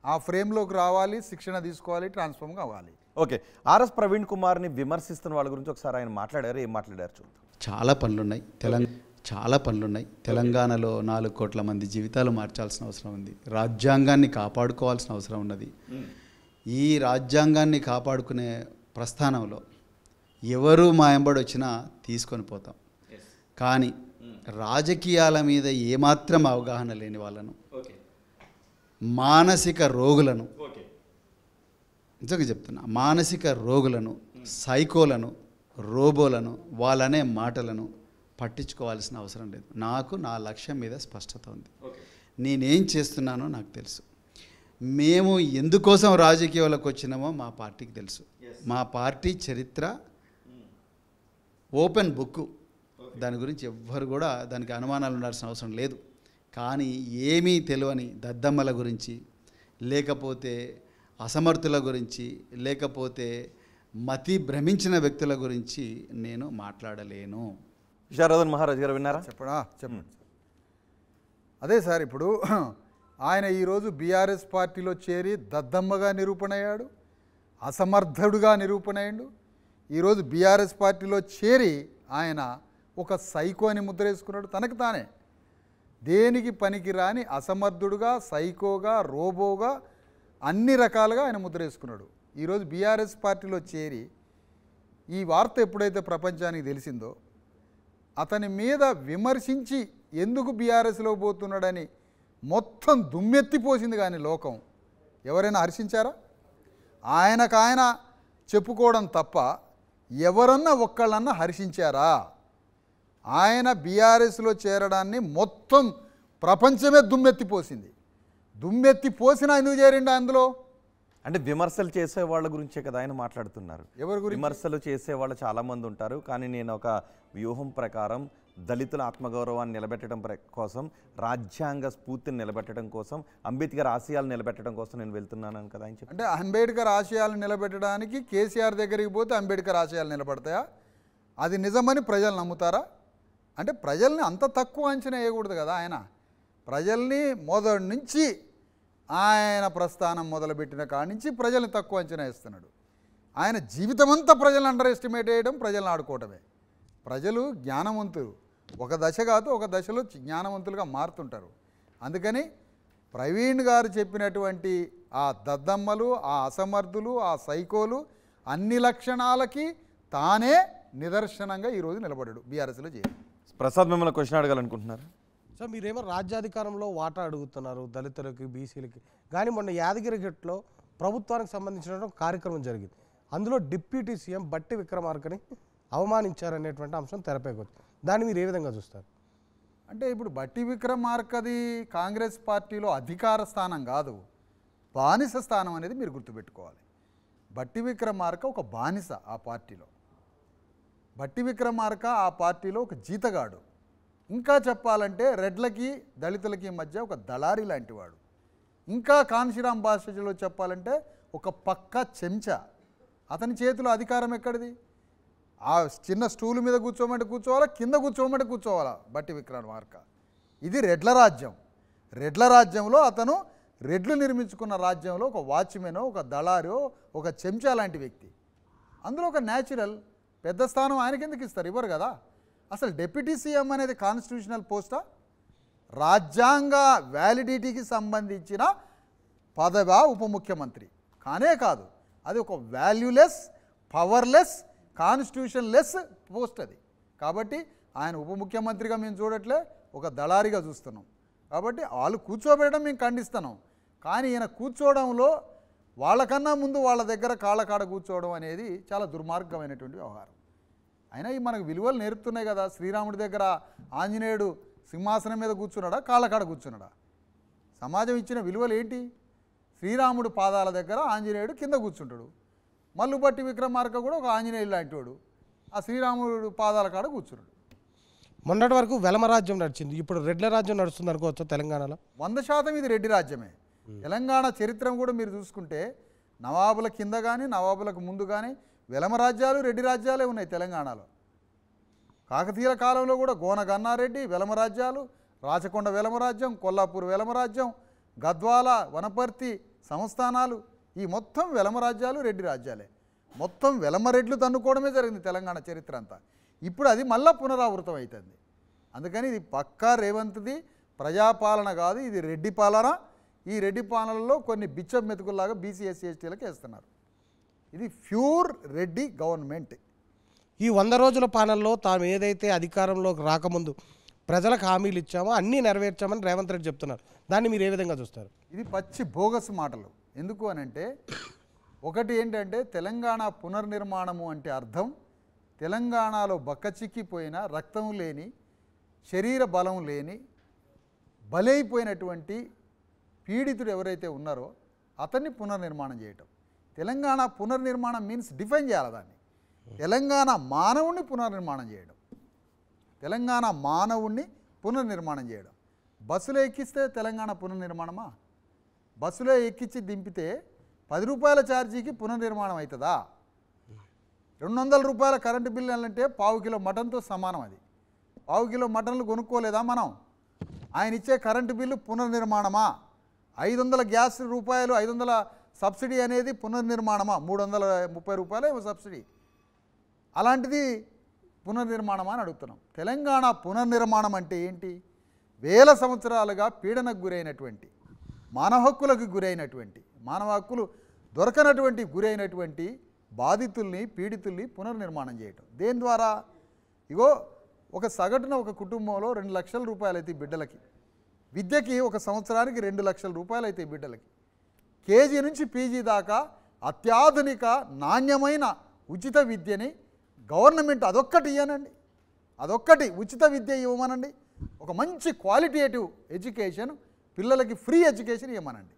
ఆ ఫ్రేమ్లోకి రావాలి, శిక్షణ తీసుకోవాలి, ట్రాన్స్ఫార్మ్ కావాలి. ఓకే, ఆర్ఎస్ ప్రవీణ్ కుమార్ని విమర్శిస్తున్న వాళ్ళ గురించి ఒకసారి ఆయన మాట్లాడారు. ఏం మాట్లాడారు చూద్దాం. చాలా పనులున్నాయి. తెలంగాణలో 4 కోట్ల మంది జీవితాలు మార్చాల్సిన అవసరం ఉంది. రాజ్యాంగాన్ని కాపాడుకోవాల్సిన అవసరం ఉన్నది. ఈ రాజ్యాంగాన్ని కాపాడుకునే ప్రస్థానంలో ఎవరు మా వెంబడి వచ్చినా తీసుకొని పోతాం. కానీ రాజకీయాల మీద ఏమాత్రం అవగాహన లేని వాళ్ళను, మానసిక రోగులను, నిజంగా చెప్తున్నా, మానసిక రోగులను, సైకోలను, రోబోలను, వాళ్ళనే మాటలను పట్టించుకోవాల్సిన అవసరం లేదు. నాకు నా లక్ష్యం మీద స్పష్టత ఉంది. నేనేం చేస్తున్నానో నాకు తెలుసు. మేము ఎందుకోసం రాజకీయాలకు వచ్చినామో మా పార్టీకి తెలుసు. మా పార్టీ చరిత్ర ఓపెన్ బుక్. దాని గురించి ఎవ్వరు కూడా దానికి అనుమానాలు ఉండాల్సిన అవసరం లేదు. కానీ ఏమీ తెలియని దద్దమ్మల గురించి, లేకపోతే అసమర్థుల గురించి, లేకపోతే మతి భ్రమించిన వ్యక్తుల గురించి నేను మాట్లాడలేను. విశారదన్ మహారాజ్ గారు విన్నారా? చెప్పండి. అదే సార్, ఇప్పుడు ఆయన ఈరోజు బీఆర్ఎస్ పార్టీలో చేరి దద్దమ్మగా నిరూపణ అయ్యాడు, అసమర్థుడుగా నిరూపణ అయ్యాడు. ఈరోజు బీఆర్ఎస్ పార్టీలో చేరి ఆయన ఒక సైకో అని ముద్ర వేసుకున్నాడు తనకు తానే. దేనికి పనికిరాని అసమర్థుడుగా, సైకోగా, రోబోగా అన్ని రకాలుగా ఆయన ముద్ర వేసుకున్నాడు. ఈరోజు బీఆర్ఎస్ పార్టీలో చేరి ఈ వార్త ఎప్పుడైతే ప్రపంచానికి తెలిసిందో అతని మీద విమర్శించి ఎందుకు బీఆర్ఎస్లో పోతున్నాడని మొత్తం దుమ్మెత్తిపోసింది. కానీ లోకం ఎవరైనా హర్షించారా? ఆయన చెప్పుకోవడం తప్ప ఎవరన్నా ఒక్కళ్ళన్నా హర్షించారా? ఆయన బీఆర్ఎస్లో చేరడాన్ని మొత్తం ప్రపంచమే దుమ్మెత్తిపోసింది. దుమ్మెత్తిపోసినా ఎందుకు చేరిండు అందులో? అంటే విమర్శలు చేసే వాళ్ళ గురించే కదా ఆయన మాట్లాడుతున్నారు. ఎవరి గురించి? విమర్శలు చేసే వాళ్ళు చాలామంది ఉంటారు, కానీ నేను ఒక వ్యూహం ప్రకారం దళితుల ఆత్మగౌరవాన్ని నిలబెట్టడం కోసం, రాజ్యాంగ స్ఫూర్తిని నిలబెట్టడం కోసం, అంబేద్కర్ ఆశయాలు నిలబెట్టడం కోసం నేను వెళ్తున్నాను కదా ఆయన చెప్పి. అంటే అంబేద్కర్ ఆశయాలు నిలబెట్టడానికి కేసీఆర్ దగ్గరికి పోతే అంబేద్కర్ ఆశయాలు నిలబడతాయా? అది నిజమని ప్రజలు నమ్ముతారా? అంటే ప్రజల్ని అంత తక్కువ అంచనా వేయకూడదు కదా. ఆయన ప్రజల్ని మొదటి నుంచి ఆయన ప్రస్థానం మొదలుపెట్టిన కాడి నుంచి ప్రజల్ని తక్కువ అంచనా వేస్తున్నాడు. ఆయన జీవితమంతా ప్రజలను అండర్ ఎస్టిమేట్ చేయడం, ప్రజలను ఆడుకోవటమే. ప్రజలు జ్ఞానవంతులు, ఒక దశ కాదు ఒక దశలో జ్ఞానవంతులుగా మారుతుంటారు. అందుకని ప్రవీణ్ గారు చెప్పినటువంటి ఆ దద్దమ్మలు, ఆ అసమర్థులు, ఆ సైకోలు అన్ని లక్షణాలకి తానే నిదర్శనంగా ఈరోజు నిలబడ్డాడు బీఆర్ఎస్లో చేరి. ప్రసాద్ మిమ్మల్ని క్వశ్చన్ అడగాలనుకుంటున్నారు. సో మీరేమో రాజ్యాధికారంలో వాటా అడుగుతున్నారు దళితులకి, బీసీలకి. కానీ మొన్న యాదగిరి గట్లో ప్రభుత్వానికి సంబంధించిన ఒక కార్యక్రమం జరిగింది. అందులో డిప్యూటీ సీఎం బట్టి విక్రమార్కని అవమానించారనేటువంటి అంశం తెరపైకి వచ్చింది. దాన్ని మీరు ఏ విధంగా చూస్తారు? అంటే ఇప్పుడు బట్టి విక్రమార్కది కాంగ్రెస్ పార్టీలో అధికార స్థానం కాదు, బానిస స్థానం అనేది మీరు గుర్తుపెట్టుకోవాలి. బట్టి విక్రమార్క ఒక బానిస ఆ పార్టీలో. బట్టి విక్రమార్క ఆ పార్టీలో ఒక జీతగాడు. ఇంకా చెప్పాలంటే రెడ్లకి దళితులకి మధ్య ఒక దళారి లాంటివాడు. ఇంకా కాన్షీరామ్ భాషలో చెప్పాలంటే ఒక పక్క చెంచా. అతని చేతిలో అధికారం ఎక్కడిది? ఆ చిన్న స్టూల్ మీద కూర్చోమంటే కూర్చోవాలా, కింద కూర్చోమంటే కూర్చోవాలా బట్టి విక్రమార్క. ఇది రెడ్ల రాజ్యం. రెడ్ల రాజ్యంలో అతను రెడ్లు నిర్మించుకున్న రాజ్యంలో ఒక వాచ్మెనో, ఒక దళారో, ఒక చెంచా లాంటి వ్యక్తి. అందులో ఒక న్యాచురల్ పెద్ద స్థానం ఆయనకి ఎందుకు ఇస్తారు? ఇవ్వరు కదా. అసలు డిప్యూటీ సీఎం అనేది కాన్స్టిట్యూషనల్ పోస్టా? రాజ్యాంగ వ్యాలిడిటీకి సంబంధించిన పదవా ఉప ముఖ్యమంత్రి? కానే కాదు. అది ఒక వాల్యూలెస్, పవర్లెస్, కాన్స్టిట్యూషన్లెస్ పోస్ట్ అది. కాబట్టి ఆయన ఉప ముఖ్యమంత్రిగా మేము చూడట్లే, ఒక దళారిగా చూస్తున్నాం. కాబట్టి వాళ్ళు కూర్చోబెట్టడం మేము ఖండిస్తున్నాం. కానీ ఈయన కూర్చోవడంలో వాళ్ళకన్నా ముందు వాళ్ళ దగ్గర కాళ్ళకాడ కూర్చోవడం అనేది చాలా దుర్మార్గమైనటువంటి వ్యవహారం. అయినా ఈ మనకు విలువలు నేర్పుతున్నాయి కదా. శ్రీరాముడి దగ్గర ఆంజనేయుడు సింహాసనం మీద కూర్చున్నాడా, కాళ్ళకాడ కూర్చున్నాడా? సమాజం ఇచ్చిన విలువలు ఏంటి? శ్రీరాముడు పాదాల దగ్గర ఆంజనేయుడు కింద కూర్చుంటాడు. మల్లుబట్టి విక్రమార్క కూడా ఒక ఆంజనేయుడు లాంటి వాడు, ఆ శ్రీరాముడు పాదాల కాడ కూర్చున్నాడు. మొన్నటి వరకు వెలమ రాజ్యం నడిచింది, ఇప్పుడు రెడ్ల రాజ్యం నడుస్తుంది అనుకోవచ్చు తెలంగాణలో. 100% ఇది రెడ్డి రాజ్యమే. తెలంగాణ చరిత్ర కూడా మీరు చూసుకుంటే నవాబుల కింద కానీ నవాబులకు ముందు కానీ వెలమ రాజ్యాలు, రెడ్డి రాజ్యాలే ఉన్నాయి తెలంగాణలో. కాకతీయుల కాలంలో కూడా గోన గన్నారెడ్డి వెలమ రాజ్యాలు, రాచకొండ వెలమ రాజ్యం, కొల్లాపూర్ వెలమ రాజ్యం, గద్వాల, వనపర్తి సంస్థానాలు, ఈ మొత్తం వెలమ రాజ్యాలు రెడ్డి రాజ్యాలే. మొత్తం వెలమ రెడ్లు తన్నుకోవడమే జరిగింది తెలంగాణ చరిత్ర అంతా. ఇప్పుడు అది మళ్ళా పునరావృతం అవుతుంది. అందుకని ఇది పక్కా రేవంత్ది ప్రజాపాలన కాదు, ఇది రెడ్డి పాలన. ఈ రెడ్డి పాలనలో కొన్ని బిచ్చం మెతుకుల్లాగా బీసీ ఎస్సీ ఎస్టీలకు వేస్తున్నారు. ఇది ప్యూర్ రెడ్డి గవర్నమెంట్. ఈ 100 రోజుల పాలనలో తాము ఏదైతే అధికారంలోకి రాకముందు ప్రజలకు హామీలు ఇచ్చామో అన్నీ నెరవేర్చామని రేవంత్ రెడ్డి చెప్తున్నారు. దాన్ని మీరు ఏ విధంగా చూస్తారు? ఇది పచ్చి బోగస్ మాటలు. ఎందుకు అనంటే ఒకటి ఏంటంటే తెలంగాణ పునర్నిర్మాణము అంటే అర్థం తెలంగాణలో బక్కచిక్కిపోయిన, రక్తం లేని, శరీర బలం లేని, బలైపోయినటువంటి పీడితుడు ఎవరైతే ఉన్నారో అతన్ని పునర్నిర్మాణం చేయటం. తెలంగాణ పునర్నిర్మాణం మీన్స్ డిఫైన్ చేయాలి దాన్ని. తెలంగాణ మానవుణ్ణి పునర్నిర్మాణం చేయడం. తెలంగాణ మానవుణ్ణి పునర్నిర్మాణం చేయడం. బస్సులో ఎక్కిస్తే తెలంగాణ పునర్నిర్మాణమా? బస్సులో ఎక్కించి దింపితే 10 రూపాయల ఛార్జీకి పునర్నిర్మాణం అవుతుందా? 200 రూపాయల కరెంటు బిల్లు అంటే 1/4 కిలో మటన్తో సమానం. అది 1/4 కిలో మటన్లు కొనుక్కోలేదా మనం? ఆయన ఇచ్చే కరెంటు బిల్లు పునర్నిర్మాణమా? 500 గ్యాస్ రూపాయలు, 500 సబ్సిడీ అనేది పునర్నిర్మాణమా? 330 రూపాయలు ఏమో సబ్సిడీ. అలాంటిది పునర్నిర్మాణం అని అడుగుతున్నాం. తెలంగాణ పునర్నిర్మాణం అంటే ఏంటి? వేల సంవత్సరాలుగా పీడనకు గురైనటువంటి, మానవ హక్కులకు గురైనటువంటి, మానవ హక్కులు దొరకనటువంటి గురైనటువంటి బాధితుల్ని, పీడితుల్ని పునర్నిర్మాణం చేయటం. దేని ద్వారా? ఇగో ఒక సగటున ఒక కుటుంబంలో 2 లక్షల రూపాయలు అయితే బిడ్డలకి, విద్యకి ఒక సంవత్సరానికి 2 లక్షల రూపాయలు అయితే బిడ్డలకి, కేజీ నుంచి పీజీ దాకా అత్యాధునిక నాణ్యమైన ఉచిత విద్యని గవర్నమెంట్ అదొక్కటి ఇవ్వనండి, అదొక్కటి ఉచిత విద్య ఇవ్వమనండి. ఒక మంచి క్వాలిటేటివ్ ఎడ్యుకేషన్, పిల్లలకి ఫ్రీ ఎడ్యుకేషన్ ఇవ్వమనండి.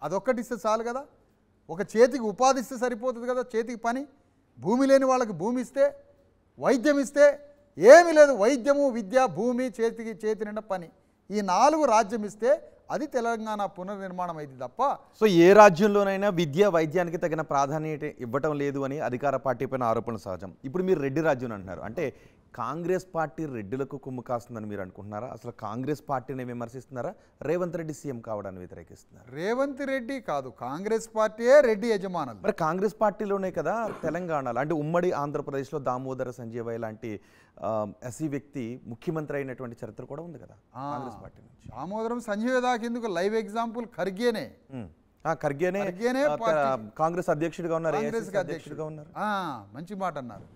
అదొక్కటి ఇస్తే చాలు కదా. ఒక చేతికి ఉపాధి ఇస్తే సరిపోతుంది కదా, చేతికి పని. భూమి లేని వాళ్ళకి భూమి ఇస్తే, వైద్యం ఇస్తే, ఏమీ లేదు, వైద్యము, విద్య, భూమి, చేతి నిండా పని, ఈ 4 రాజ్యం ఇస్తే అది తెలంగాణ పునర్నిర్మాణం అయింది తప్ప. సో ఏ రాజ్యంలోనైనా విద్య, వైద్యానికి తగిన ప్రాధాన్యత ఇవ్వటం లేదు అని అధికార పార్టీ పైన ఆరోపణలు సహజం. ఇప్పుడు మీరు రెడ్డి రాజ్యం అంటున్నారు, అంటే కాంగ్రెస్ పార్టీ రెడ్డిలకు కుమ్ము కాస్తుందని మీరు అనుకుంటున్నారా? అసలు కాంగ్రెస్ పార్టీని విమర్శిస్తున్నారా? రేవంత్ రెడ్డి సీఎం కావడాన్ని వ్యతిరేకిస్తున్నారు? రేవంత్ రెడ్డి కాదు, కాంగ్రెస్ పార్టీయే రెడ్డి యజమానులు. మరి కాంగ్రెస్ పార్టీలోనే కదా తెలంగాణలో, అంటే ఉమ్మడి ఆంధ్రప్రదేశ్లో దామోదర సంజయ్ లాంటి ఎస్సీ వ్యక్తి ముఖ్యమంత్రి అయినటువంటి చరిత్ర కూడా ఉంది కదా కాంగ్రెస్ పార్టీ నుంచి. దామోదరం సంజయ్ దాకా ఎందుకు? లైవ్ ఎగ్జాంపుల్ ఖర్గేనే. ఖర్గేనే కాంగ్రెస్ అధ్యక్షుడిగా ఉన్నారు, అధ్యక్షుడిగా ఉన్నారు. మంచి మాట అన్నారు.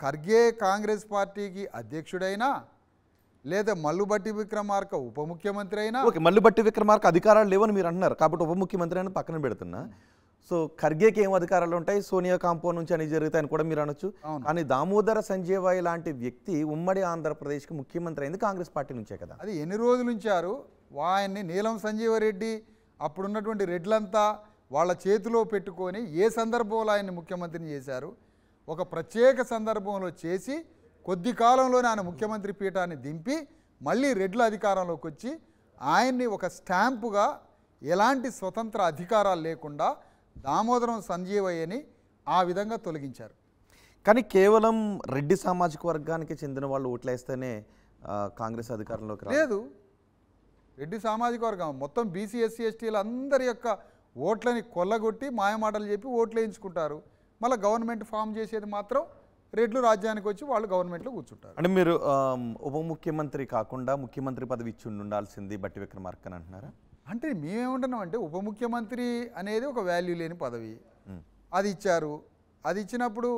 ఖర్గే కాంగ్రెస్ పార్టీకి అధ్యక్షుడైనా, లేదా మల్లుబట్టి విక్రమార్క ఉప ముఖ్యమంత్రి అయినా. ఓకే, మల్లుబట్టి విక్రమార్క అధికారాలు లేవని మీరు అంటున్నారు కాబట్టి ఉప ముఖ్యమంత్రి అని పక్కన పెడుతున్నా. సో ఖర్గేకి ఏం అధికారాలు ఉంటాయి? సోనియా కాంపౌండ్ నుంచి అని జరుగుతాయని కూడా మీరు అనొచ్చు. కానీ దామోదర సంజయ్ లాంటి వ్యక్తి ఉమ్మడి ఆంధ్రప్రదేశ్కి ముఖ్యమంత్రి అయింది కాంగ్రెస్ పార్టీ నుంచే కదా. అది ఎన్ని రోజులు ఉంచారు ఆయన్ని? నీలం సంజీవ రెడ్డి అప్పుడున్నటువంటి రెడ్లంతా వాళ్ళ చేతిలో పెట్టుకొని ఏ సందర్భంలో ఆయన్ని ముఖ్యమంత్రిని చేశారు? ఒక ప్రత్యేక సందర్భంలో చేసి కొద్ది కాలంలోనే ఆయన ముఖ్యమంత్రి పీఠాన్ని దింపి మళ్ళీ రెడ్ల అధికారంలోకి వచ్చి ఆయన్ని ఒక స్టాంపుగా ఎలాంటి స్వతంత్ర అధికారాలు లేకుండా దామోదరం సంజీవయ్యని ఆ విధంగా తొలగించారు. కానీ కేవలం రెడ్డి సామాజిక వర్గానికి చెందిన వాళ్ళు ఓట్లేస్తేనే కాంగ్రెస్ అధికారంలోకి లేదు. రెడ్డి సామాజిక వర్గం మొత్తం బీసీ, ఎస్సీ, ఎస్టీలు అందరి యొక్క ఓట్లని కొల్లగొట్టి మాయమాటలు చెప్పి ఓట్లు వేయించుకుంటారు. మళ్ళీ గవర్నమెంట్ ఫామ్ చేసేది మాత్రం రెడ్లు రాజ్యానికి వచ్చి వాళ్ళు గవర్నమెంట్లో కూర్చుంటారు. అంటే మీరు ఉప ముఖ్యమంత్రి కాకుండా ముఖ్యమంత్రి పదవి ఇచ్చి ఉండాల్సింది బట్టి విక్రమార్క అని అంటున్నారా? అంటే మేమేమంటున్నామంటే ఉప ముఖ్యమంత్రి అనేది ఒక వాల్యూ లేని పదవి, అది ఇచ్చారు. అది ఇచ్చినప్పుడు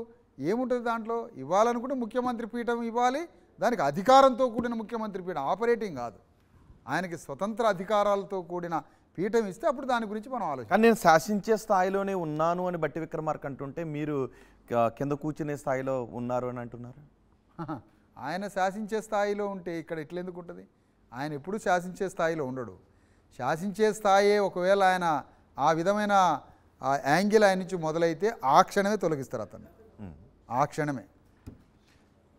ఏముంటుంది దాంట్లో? ఇవ్వాలనుకుంటే ముఖ్యమంత్రి పీఠం ఇవ్వాలి, దానికి అధికారంతో కూడిన ముఖ్యమంత్రి పీఠం, ఆపరేటింగ్ కాదు. ఆయనకి స్వతంత్ర అధికారాలతో కూడిన పీఠం ఇస్తే అప్పుడు దాని గురించి మనం ఆలోచించాలి. కానీ నేను శాసించే స్థాయిలోనే ఉన్నాను అని బట్టి విక్రమార్క అంటుంటే మీరు కింద కూర్చునే స్థాయిలో ఉన్నారు అని అంటున్నారు. ఆయన శాసించే స్థాయిలో ఉంటే ఇక్కడ ఎట్లెందుకు ఉంటుంది? ఆయన ఎప్పుడూ శాసించే స్థాయిలో ఉండడు. శాసించే స్థాయే ఒకవేళ ఆయన ఆ విధమైన యాంగిల్ ఆయన నుంచి మొదలైతే ఆ క్షణమే తొలగిస్తారు అతన్ని, ఆ క్షణమే.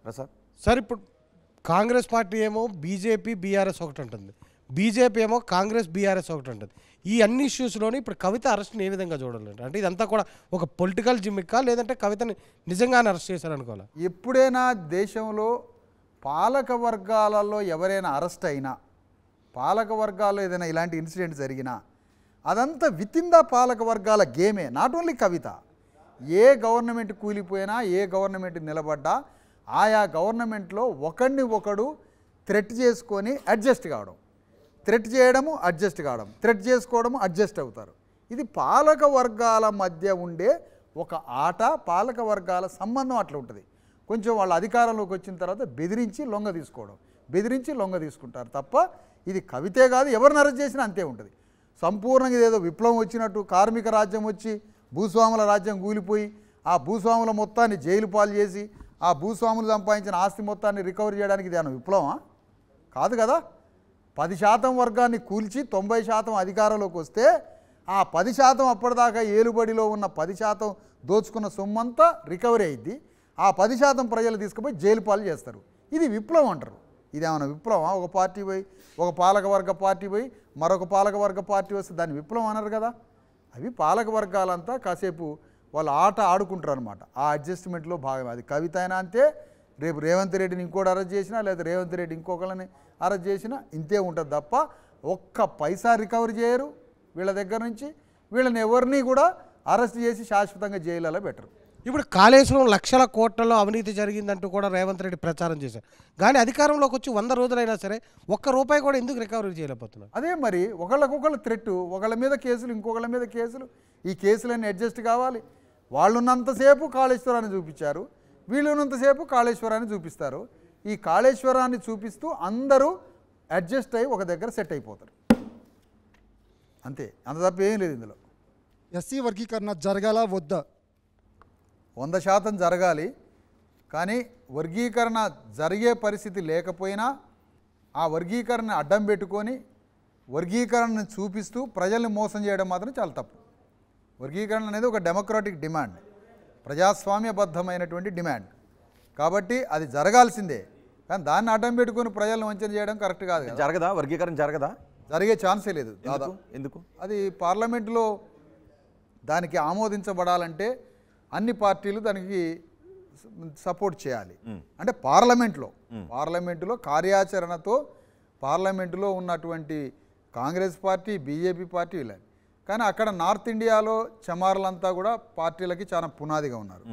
ప్రసాద్ సార్, ఇప్పుడు కాంగ్రెస్ పార్టీ ఏమో బీజేపీ, బీఆర్ఎస్ ఒకటి ఉంటుంది, బీజేపీ ఏమో కాంగ్రెస్, బీఆర్ఎస్ ఒకటి ఉంటుంది. ఈ అన్ని ఇష్యూస్లోని ఇప్పుడు కవిత అరెస్ట్ని ఏ విధంగా చూడాలంటే, అంటే ఇదంతా కూడా ఒక పొలిటికల్ జిమ్మిక్కా లేదంటే కవితని నిజంగానే అరెస్ట్ చేశారనుకోవాలా? ఎప్పుడైనా దేశంలో పాలక వర్గాలలో ఎవరైనా అరెస్ట్ అయినా, పాలక వర్గాల్లో ఏదైనా ఇలాంటి ఇన్సిడెంట్ జరిగినా అదంతా విత్ ఇన్ ద పాలక వర్గాల గేమే. నాట్ ఓన్లీ కవిత, ఏ గవర్నమెంట్ కూలిపోయినా, ఏ గవర్నమెంట్ నిలబడ్డా ఆయా గవర్నమెంట్లో ఒకడిని ఒకడు థ్రెట్ చేసుకొని అడ్జస్ట్ కావడం, థ్రెట్ చేయడము, అడ్జస్ట్ కావడం, థ్రెట్ చేసుకోవడము, అడ్జస్ట్ అవుతారు. ఇది పాలక వర్గాల మధ్య ఉండే ఒక ఆట, పాలక వర్గాల సంబంధం అట్లా ఉంటుంది. కొంచెం వాళ్ళ అధికారంలోకి వచ్చిన తర్వాత బెదిరించి లొంగ తీసుకోవడం, బెదిరించి లొంగ తీసుకుంటారు తప్ప ఇది కవితే కాదు, ఎవరిని అరెస్ట్ చేసినా అంతే ఉంటుంది. సంపూర్ణంగా ఇదేదో విప్లవం వచ్చినట్టు కార్మిక రాజ్యం వచ్చి భూస్వాముల రాజ్యం కూలిపోయి ఆ భూస్వాముల మొత్తాన్ని జైలు పాలు చేసి ఆ భూస్వాములు సంపాదించిన ఆస్తి మొత్తాన్ని రికవర్ చేయడానికి ఇది ఏమైనా విప్లవమా? కాదు కదా. 10% వర్గాన్ని కూల్చి 90% అధికారంలోకి వస్తే ఆ 10% అప్పటిదాకా ఏలుబడిలో ఉన్న 10% దోచుకున్న సొమ్మంతా రికవరీ అయింది. ఆ 10% ప్రజలు తీసుకుపోయి జైలు పాలు చేస్తారు. ఇది విప్లవం అంటారు. ఇదేమన్నా విప్లవం? ఒక పార్టీ పోయి, ఒక పాలకవర్గ పార్టీ పోయి మరొక పాలకవర్గ పార్టీ వస్తే దాన్ని విప్లవం అన్నారు కదా. అవి పాలక వర్గాలంతా కాసేపు వాళ్ళు ఆట ఆడుకుంటారు అనమాట. ఆ అడ్జస్ట్మెంట్లో భాగం అది. కవిత అయినా అంతే, రేపు రేవంత్ రెడ్డిని ఇంకోటి అరెస్ట్ చేసినా, లేదా రేవంత్ రెడ్డి ఇంకొకరిని అరెస్ట్ చేసినా ఇంతే ఉంటుంది తప్ప ఒక్క పైసా రికవరీ చేయరు వీళ్ళ దగ్గర నుంచి. వీళ్ళని ఎవరిని కూడా అరెస్ట్ చేసి శాశ్వతంగా జైలులో పెట్టరు. ఇప్పుడు కాళేశ్వరం లక్షల కోట్లలో అవినీతి జరిగిందంటూ కూడా రేవంత్ రెడ్డి ప్రచారం చేశారు. కానీ అధికారంలోకి వచ్చి 100 రోజులైనా సరే ఒక్క రూపాయి కూడా ఎందుకు రికవరీ చేయలేకపోతున్నారు? అదే మరి ఒకళ్ళకొకళ్ళు థ్రెట్, ఒకళ్ళ మీద కేసులు, ఇంకొకళ్ళ మీద కేసులు. ఈ కేసులన్నీ అడ్జస్ట్ కావాలి. వాళ్ళున్నంతసేపు కాళేశ్వరాన్ని చూపించారు, వీళ్ళున్నంతసేపు కాళేశ్వరాన్ని చూపిస్తారు. ఈ కాళేశ్వరాన్ని చూపిస్తూ అందరూ అడ్జస్ట్ అయ్యి ఒక దగ్గర సెట్ అయిపోతారు. అంతే, అంత తప్ప ఏం లేదు ఇందులో. ఎస్సీ వర్గీకరణ జరగాలా వద్దా? 100% జరగాలి. కానీ వర్గీకరణ జరిగే పరిస్థితి లేకపోయినా ఆ వర్గీకరణ అడ్డం పెట్టుకొని వర్గీకరణను చూపిస్తూ ప్రజల్ని మోసం చేయడం మాత్రం చాలా తప్పు. వర్గీకరణ అనేది ఒక డెమోక్రాటిక్ డిమాండ్, ప్రజాస్వామ్యబద్ధమైనటువంటి డిమాండ్. కాబట్టి అది జరగాల్సిందే. కానీ దాన్ని అడ్డం పెట్టుకొని ప్రజలను వంచన చేయడం కరెక్ట్ కాదు. జరగదా వర్గీకరణ? జరగదా? జరిగే ఛాన్సే లేదు దాదాపు. ఎందుకు? అది పార్లమెంటులో దానికి ఆమోదించబడాలంటే అన్ని పార్టీలు దానికి సపోర్ట్ చేయాలి. అంటే పార్లమెంటులో కార్యాచరణతో పార్లమెంటులో ఉన్నటువంటి కాంగ్రెస్ పార్టీ, బీజేపీ పార్టీ ఇలా. కానీ అక్కడ నార్త్ ఇండియాలో చమార్లంతా కూడా పార్టీలకి చాలా పునాదిగా ఉన్నారు.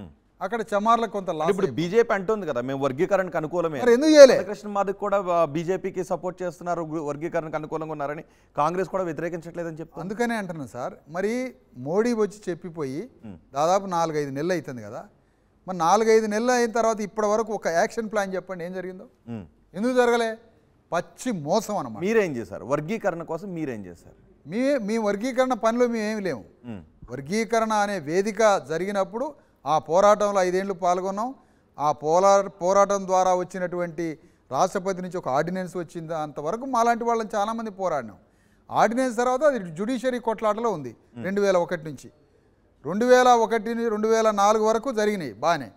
అక్కడ చమార్లకు కొంత లాస్. ఇప్పుడు బీజేపీ అంటుంది కదా మేము వర్గీకరణకు అనుకూలమే, ఎందుకు చేయలే? కృష్ణ మాదిక్ కూడా బీజేపీకి సపోర్ట్ చేస్తున్నారు, వర్గీకరణకు అనుకూలంగా ఉన్నారని కాంగ్రెస్ కూడా వ్యతిరేకించట్లేదని చెప్తాను. అందుకనే అంటున్నాను సార్. మరి మోడీ వచ్చి చెప్పిపోయి దాదాపు 4-5 నెలలు అవుతుంది కదా. మరి 4-5 నెలలు అయిన తర్వాత ఇప్పటి వరకు ఒక యాక్షన్ ప్లాన్ చెప్పండి ఏం జరిగిందో? ఎందుకు జరగలే? పచ్చి మోసం అన్నమాట. మీరేం చేశారు వర్గీకరణ కోసం? మీరేం చేశారు? మీ వర్గీకరణ పనిలో మేమేమి లేము. వర్గీకరణ అనే వేదిక జరిగినప్పుడు ఆ పోరాటంలో 5 ఏళ్ళు పాల్గొన్నాం. ఆ పోరాటం ద్వారా వచ్చినటువంటి రాష్ట్రపతి నుంచి ఒక ఆర్డినెన్స్ వచ్చింది. అంతవరకు మాలాంటి వాళ్ళని చాలామంది పోరాడినాం. ఆర్డినెన్స్ తర్వాత అది జ్యుడిషియరీ కొట్లాటలో ఉంది 2001 నుంచి. 2001-2004 వరకు జరిగినాయి బాగానే.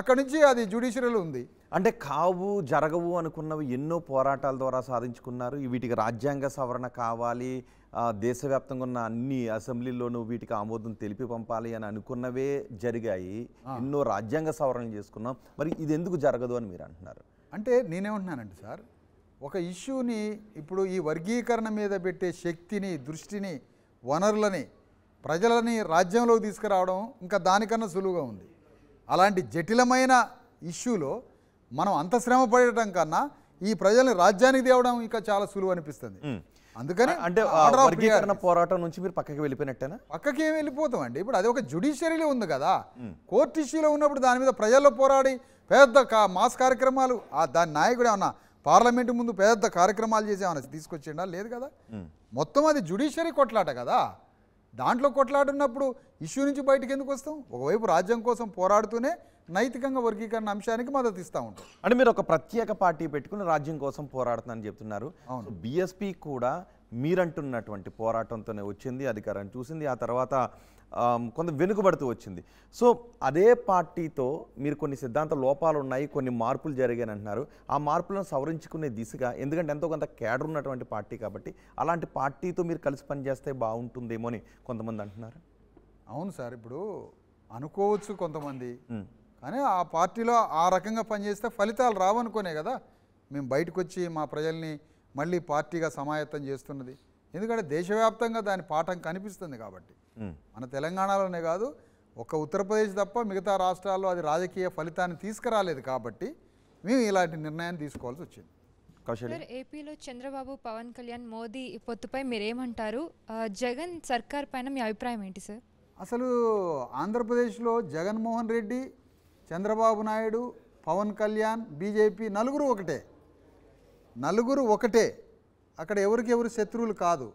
అక్కడి నుంచి అది జ్యుడిషియరీలో ఉంది. అంటే కావు జరగవు అనుకున్నవి ఎన్నో పోరాటాల ద్వారా సాధించుకున్నారు. వీటికి రాజ్యాంగ సవరణ కావాలి, దేశవ్యాప్తంగా ఉన్న అన్ని అసెంబ్లీల్లోనూ వీటికి ఆమోదం తెలిపి పంపాలి అని అనుకున్నవే జరిగాయి. ఎన్నో రాజ్యాంగ సవరణలు చేసుకున్నాం. మరి ఇది ఎందుకు జరగదు అని మీరు అంటున్నారు? అంటే నేనేమంటున్నానంటే సార్, ఒక ఇష్యూని ఇప్పుడు ఈ వర్గీకరణ మీద పెట్టే శక్తిని, దృష్టిని, వనరులని, ప్రజలని రాజ్యంలోకి తీసుకురావడం ఇంకా దానికన్నా సులువుగా ఉంది. అలాంటి జటిలమైన ఇష్యూలో మనం అంత శ్రమ పడటం కన్నా ఈ ప్రజల్ని రాజ్యానికి తేవడం ఇంకా చాలా సులువు అనిపిస్తుంది. అందుకని అంటే వర్గీకరణ పోరాటం నుంచి మీరు పక్కకి వెళ్ళిపోయినట్టేనా? పక్కకి ఏమి వెళ్ళిపోతామండి. ఇప్పుడు అది ఒక జ్యుడిషియరీలో ఉంది కదా. కోర్టు ఇష్యూలో ఉన్నప్పుడు దాని మీద ప్రజల్లో పోరాడి పెద్ద మాస్ కార్యక్రమాలు, దాని నాయకుడు ఏమన్నా పార్లమెంటు ముందు పెద్ద కార్యక్రమాలు చేసి ఏమన్నా తీసుకొచ్చిండా? లేదు కదా. మొత్తం అది జ్యుడిషియరీ కొట్లాట కదా. దాంట్లో కొట్లాడున్నప్పుడు ఇష్యూ నుంచి బయటకు ఎందుకు వస్తాం? ఒకవైపు రాజ్యం కోసం పోరాడుతూనే నైతికంగా వర్గీకరణ అంశానికి మద్దతు ఇస్తూ ఉంటాం. అంటే మీరు ఒక ప్రత్యేక పార్టీ పెట్టుకుని రాజ్యం కోసం పోరాడుతుందని చెప్తున్నారు. బీఎస్పీ కూడా మీరంటున్నటువంటి పోరాటంతోనే వచ్చింది, అధికారాన్ని చూసింది, ఆ తర్వాత కొంత వెనుకబడుతూ వచ్చింది. సో అదే పార్టీతో మీరు కొన్ని సిద్ధాంత లోపాలు ఉన్నాయి, కొన్ని మార్పులు జరిగాయని అంటున్నారు. ఆ మార్పులను సవరించుకునే దిశగా, ఎందుకంటే ఎంతో కొంత కేడర్ ఉన్నటువంటి పార్టీ కాబట్టి అలాంటి పార్టీతో మీరు కలిసి పనిచేస్తే బాగుంటుందేమో అని కొంతమంది అంటున్నారు. అవును సార్, ఇప్పుడు అనుకోవచ్చు కొంతమంది, కానీ ఆ పార్టీలో ఆ రకంగా పనిచేస్తే ఫలితాలు రావనుకోనే కదా మేము బయటకు వచ్చి మా ప్రజల్ని మళ్ళీ పార్టీగా సమాయత్తం చేస్తున్నది. ఎందుకంటే దేశవ్యాప్తంగా దాని పాఠం కనిపిస్తుంది కాబట్టి. మన తెలంగాణలోనే కాదు, ఒక్క ఉత్తరప్రదేశ్ తప్ప మిగతా రాష్ట్రాల్లో అది రాజకీయ ఫలితాన్ని తీసుకురాలేదు కాబట్టి మేము ఇలాంటి నిర్ణయాన్ని తీసుకోవాల్సి వచ్చింది. ఏపీలో చంద్రబాబు, పవన్ కళ్యాణ్, మోదీ పొత్తుపై మీరేమంటారు? జగన్ సర్కార్ పైన మీ అభిప్రాయం ఏంటి సార్? అసలు ఆంధ్రప్రదేశ్లో జగన్మోహన్ రెడ్డి, చంద్రబాబు నాయుడు, పవన్ కళ్యాణ్, బీజేపీ నలుగురు ఒకటే. అక్కడ ఎవరు శత్రువులు కాదు.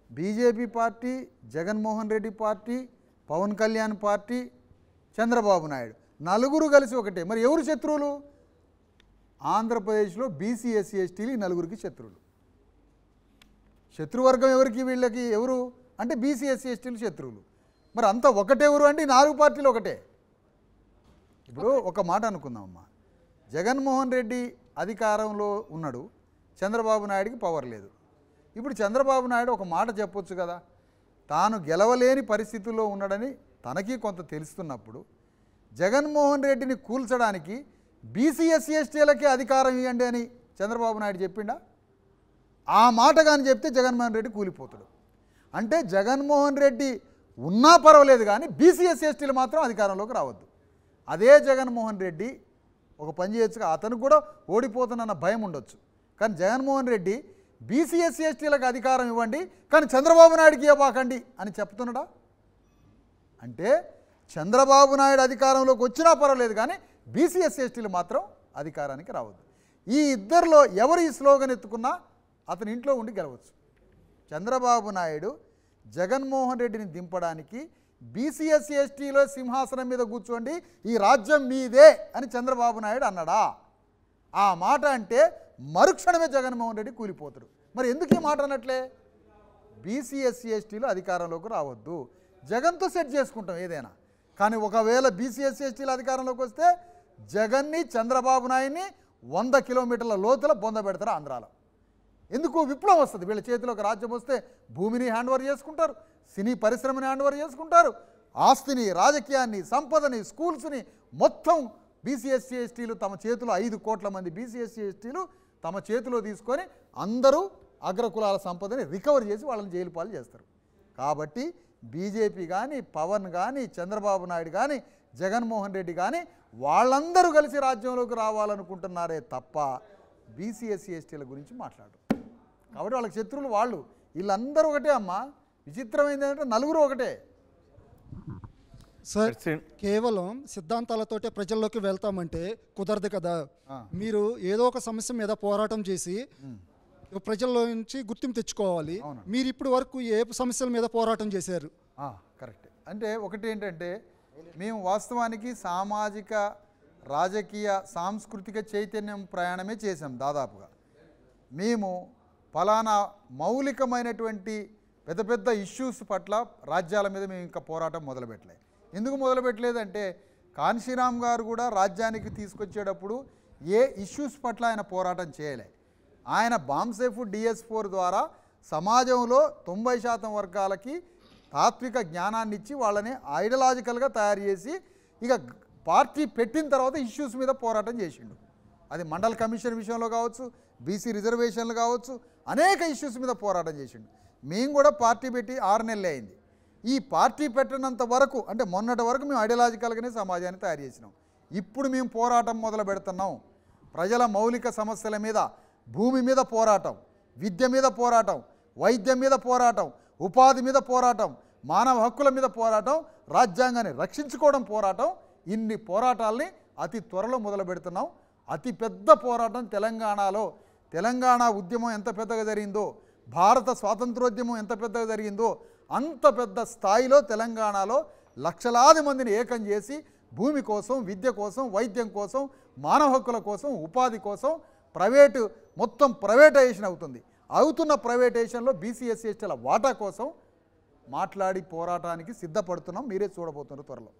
BJP party, Jaganmohan Reddy party, Pavan Kalyan party, Chandrababu Naidu నలుగురు కలిసి ఒకటే. మరి ఎవరు శత్రువులు? ఆంధ్రప్రదేశ్లో బీసీ, ఎస్సీ, ఎస్టీలు ఈ నలుగురికి శత్రువులు. శత్రువర్గం ఎవరికి? వీళ్ళకి ఎవరు అంటే బీసీ, ఎస్సీ, ఎస్టీలు శత్రువులు. మరి అంతా ఒకటెవరు అంటే 4 పార్టీలు ఒకటే. ఇప్పుడు ఒక మాట అనుకుందామమ్మా, జగన్మోహన్ రెడ్డి అధికారంలో ఉన్నాడు, చంద్రబాబు నాయుడికి పవర్ లేదు. ఇప్పుడు చంద్రబాబు నాయుడు ఒక మాట చెప్పొచ్చు కదా, తాను గెలవలేని పరిస్థితుల్లో ఉన్నాడని తనకి కొంత తెలుస్తున్నప్పుడు జగన్మోహన్ రెడ్డిని కూల్చడానికి బీసీ, ఎస్సీ, ఎస్టీలకే అధికారం ఇవ్వండి అని చంద్రబాబు నాయుడు చెప్పిండా? ఆ మాట కానీ చెప్తే జగన్మోహన్ రెడ్డి కూలిపోతాడు. అంటే జగన్మోహన్ రెడ్డి ఉన్నా పర్వాలేదు కానీ బీసీ, ఎస్సీ, ఎస్టీలు మాత్రం అధికారంలోకి రావద్దు. అదే జగన్మోహన్ రెడ్డి ఒక పని చేయొచ్చుగా, అతనికి కూడా ఓడిపోతున్న భయం ఉండొచ్చు. కానీ జగన్మోహన్ రెడ్డి బీసీ ఎస్సీ ఎస్టీలకు అధికారం ఇవ్వండి కానీ చంద్రబాబు నాయుడుకి ఇవ్వబాకండి అని చెప్తున్నాడా? అంటే చంద్రబాబు నాయుడు అధికారంలోకి వచ్చినా పర్వాలేదు కానీ బీసీ ఎస్సీ ఎస్టీలు మాత్రం అధికారానికి రావద్దు. ఈ ఇద్దరిలో ఎవరు ఈ స్లోగన్ ఎత్తుకున్నా అతని ఇంట్లో ఉండి గెలవచ్చు. చంద్రబాబు నాయుడు జగన్మోహన్ రెడ్డిని దింపడానికి బీసీ ఎస్సీ ఎస్టీలో సింహాసనం మీద కూర్చోండి, ఈ రాజ్యం మీదే అని చంద్రబాబు నాయుడు అన్నాడా? ఆ మాట అంటే మరుక్షణమే జగన్మోహన్ రెడ్డి కూలిపోతాడు. మరి ఎందుకు ఈ మాట అన్నట్లే? బీసీ ఎస్సీ ఎస్టీలు అధికారంలోకి రావద్దు, జగన్తో సెట్ చేసుకుంటాం ఏదైనా. కానీ ఒకవేళ బీసీ ఎస్సీ ఎస్టీలు అధికారంలోకి వస్తే జగన్ని చంద్రబాబు నాయుడిని 100 కిలోమీటర్ల లోతుల బొంద పెడతారు ఆంధ్రాలో. ఎందుకు? విప్లవం వస్తుంది. వీళ్ళ చేతిలోకి రాజ్యం వస్తే భూమిని హ్యాండ్ ఓవర్ చేసుకుంటారు, సినీ పరిశ్రమని హ్యాండ్ ఓవర్ చేసుకుంటారు, ఆస్తిని, రాజకీయాన్ని, సంపదని, స్కూల్స్ని మొత్తం బీసీ ఎస్సీ ఎస్టీలు తమ చేతిలో 5 కోట్ల మంది బీసీ ఎస్సీ ఎస్టీలు తమ చేతిలో తీసుకొని అందరూ అగ్రకులాల సంపదని రికవర్ చేసి వాళ్ళని జైలు పాలు చేస్తారు. కాబట్టి బీజేపీ కానీ, పవన్ కానీ, చంద్రబాబు నాయుడు కానీ, జగన్మోహన్ రెడ్డి కానీ వాళ్ళందరూ కలిసి రాజ్యంలోకి రావాలనుకుంటున్నారే తప్ప బీసీ ఎస్సీ ఎస్టీల గురించి మాట్లాడు. కాబట్టి వాళ్ళకి శత్రువులు వాళ్ళు. వీళ్ళందరూ ఒకటే అమ్మా. విచిత్రమైంది ఏంటంటే నలుగురు ఒకటే. సార్ కేవలం సిద్ధాంతాలతోటే ప్రజల్లోకి వెళ్తామంటే కుదరదు కదా. మీరు ఏదో ఒక సమస్య మీద పోరాటం చేసి ప్రజల్లో నుంచి గుర్తింపు తెచ్చుకోవాలి. మీరు ఇప్పటి వరకు ఏ సమస్యల మీద పోరాటం చేశారు? కరెక్ట్. అంటే ఒకటి ఏంటంటే మేము వాస్తవానికి సామాజిక, రాజకీయ, సాంస్కృతిక చైతన్యం ప్రయాణమే చేసాం దాదాపుగా. మేము ఫలానా మౌలికమైనటువంటి పెద్ద పెద్ద ఇష్యూస్ పట్ల రాజ్యాల మీద మేము ఇంకా పోరాటం మొదలుపెట్టలేదు. ఎందుకు మొదలుపెట్టలేదంటే కాన్షీరామ్ గారు కూడా రాజ్యానికి తీసుకొచ్చేటప్పుడు ఏ ఇష్యూస్ పట్ల ఆయన పోరాటం చేయలే. ఆయన బాంసేఫ్ DS4 ద్వారా సమాజంలో 90% వర్గాలకి తాత్విక జ్ఞానాన్ని ఇచ్చి వాళ్ళని ఐడియాలజికల్గా తయారు చేసి ఇక పార్టీ పెట్టిన తర్వాత ఇష్యూస్ మీద పోరాటం చేసిండు. అది మండల్ కమిషన్ విషయంలో కావచ్చు, బీసీ రిజర్వేషన్లు కావచ్చు, అనేక ఇష్యూస్ మీద పోరాటం చేసిండు. మేము కూడా పార్టీ పెట్టి 6 నెలలే అయింది. ఈ పార్టీ పెట్టినంత వరకు అంటే మొన్నటి వరకు మేము ఐడియాలజికల్గానే సమాజాన్ని తయారు చేసినాం. ఇప్పుడు మేము పోరాటం మొదలు పెడుతున్నాం. ప్రజల మౌలిక సమస్యల మీద, భూమి మీద పోరాటం, విద్య మీద పోరాటం, వైద్యం మీద పోరాటం, ఉపాధి మీద పోరాటం, మానవ హక్కుల మీద పోరాటం, రాజ్యాంగాన్ని రక్షించుకోవడం పోరాటం. ఇన్ని పోరాటాలని అతి త్వరలో మొదలు పెడుతున్నాం. అతి పెద్ద పోరాటం తెలంగాణలో. తెలంగాణ ఉద్యమం ఎంత పెద్దగా జరిగిందో, భారత స్వాతంత్రోద్యమం ఎంత పెద్దగా జరిగిందో అంత పెద్ద స్థాయిలో తెలంగాణలో లక్షలాది మందిని ఏకం చేసి భూమి కోసం, విద్య కోసం, వైద్యం కోసం, మానవ హక్కుల కోసం, ఉపాధి కోసం ప్రైవేటు మొత్తం ప్రైవేటైజేషన్ అవుతున్న ప్రైవేటైజేషన్లో బీసీ ఎస్సీ ఎస్టీల వాటా కోసం మాట్లాడి పోరాటానికి సిద్ధపడుతున్నాం. మీరే చూడబోతున్నారు త్వరలో.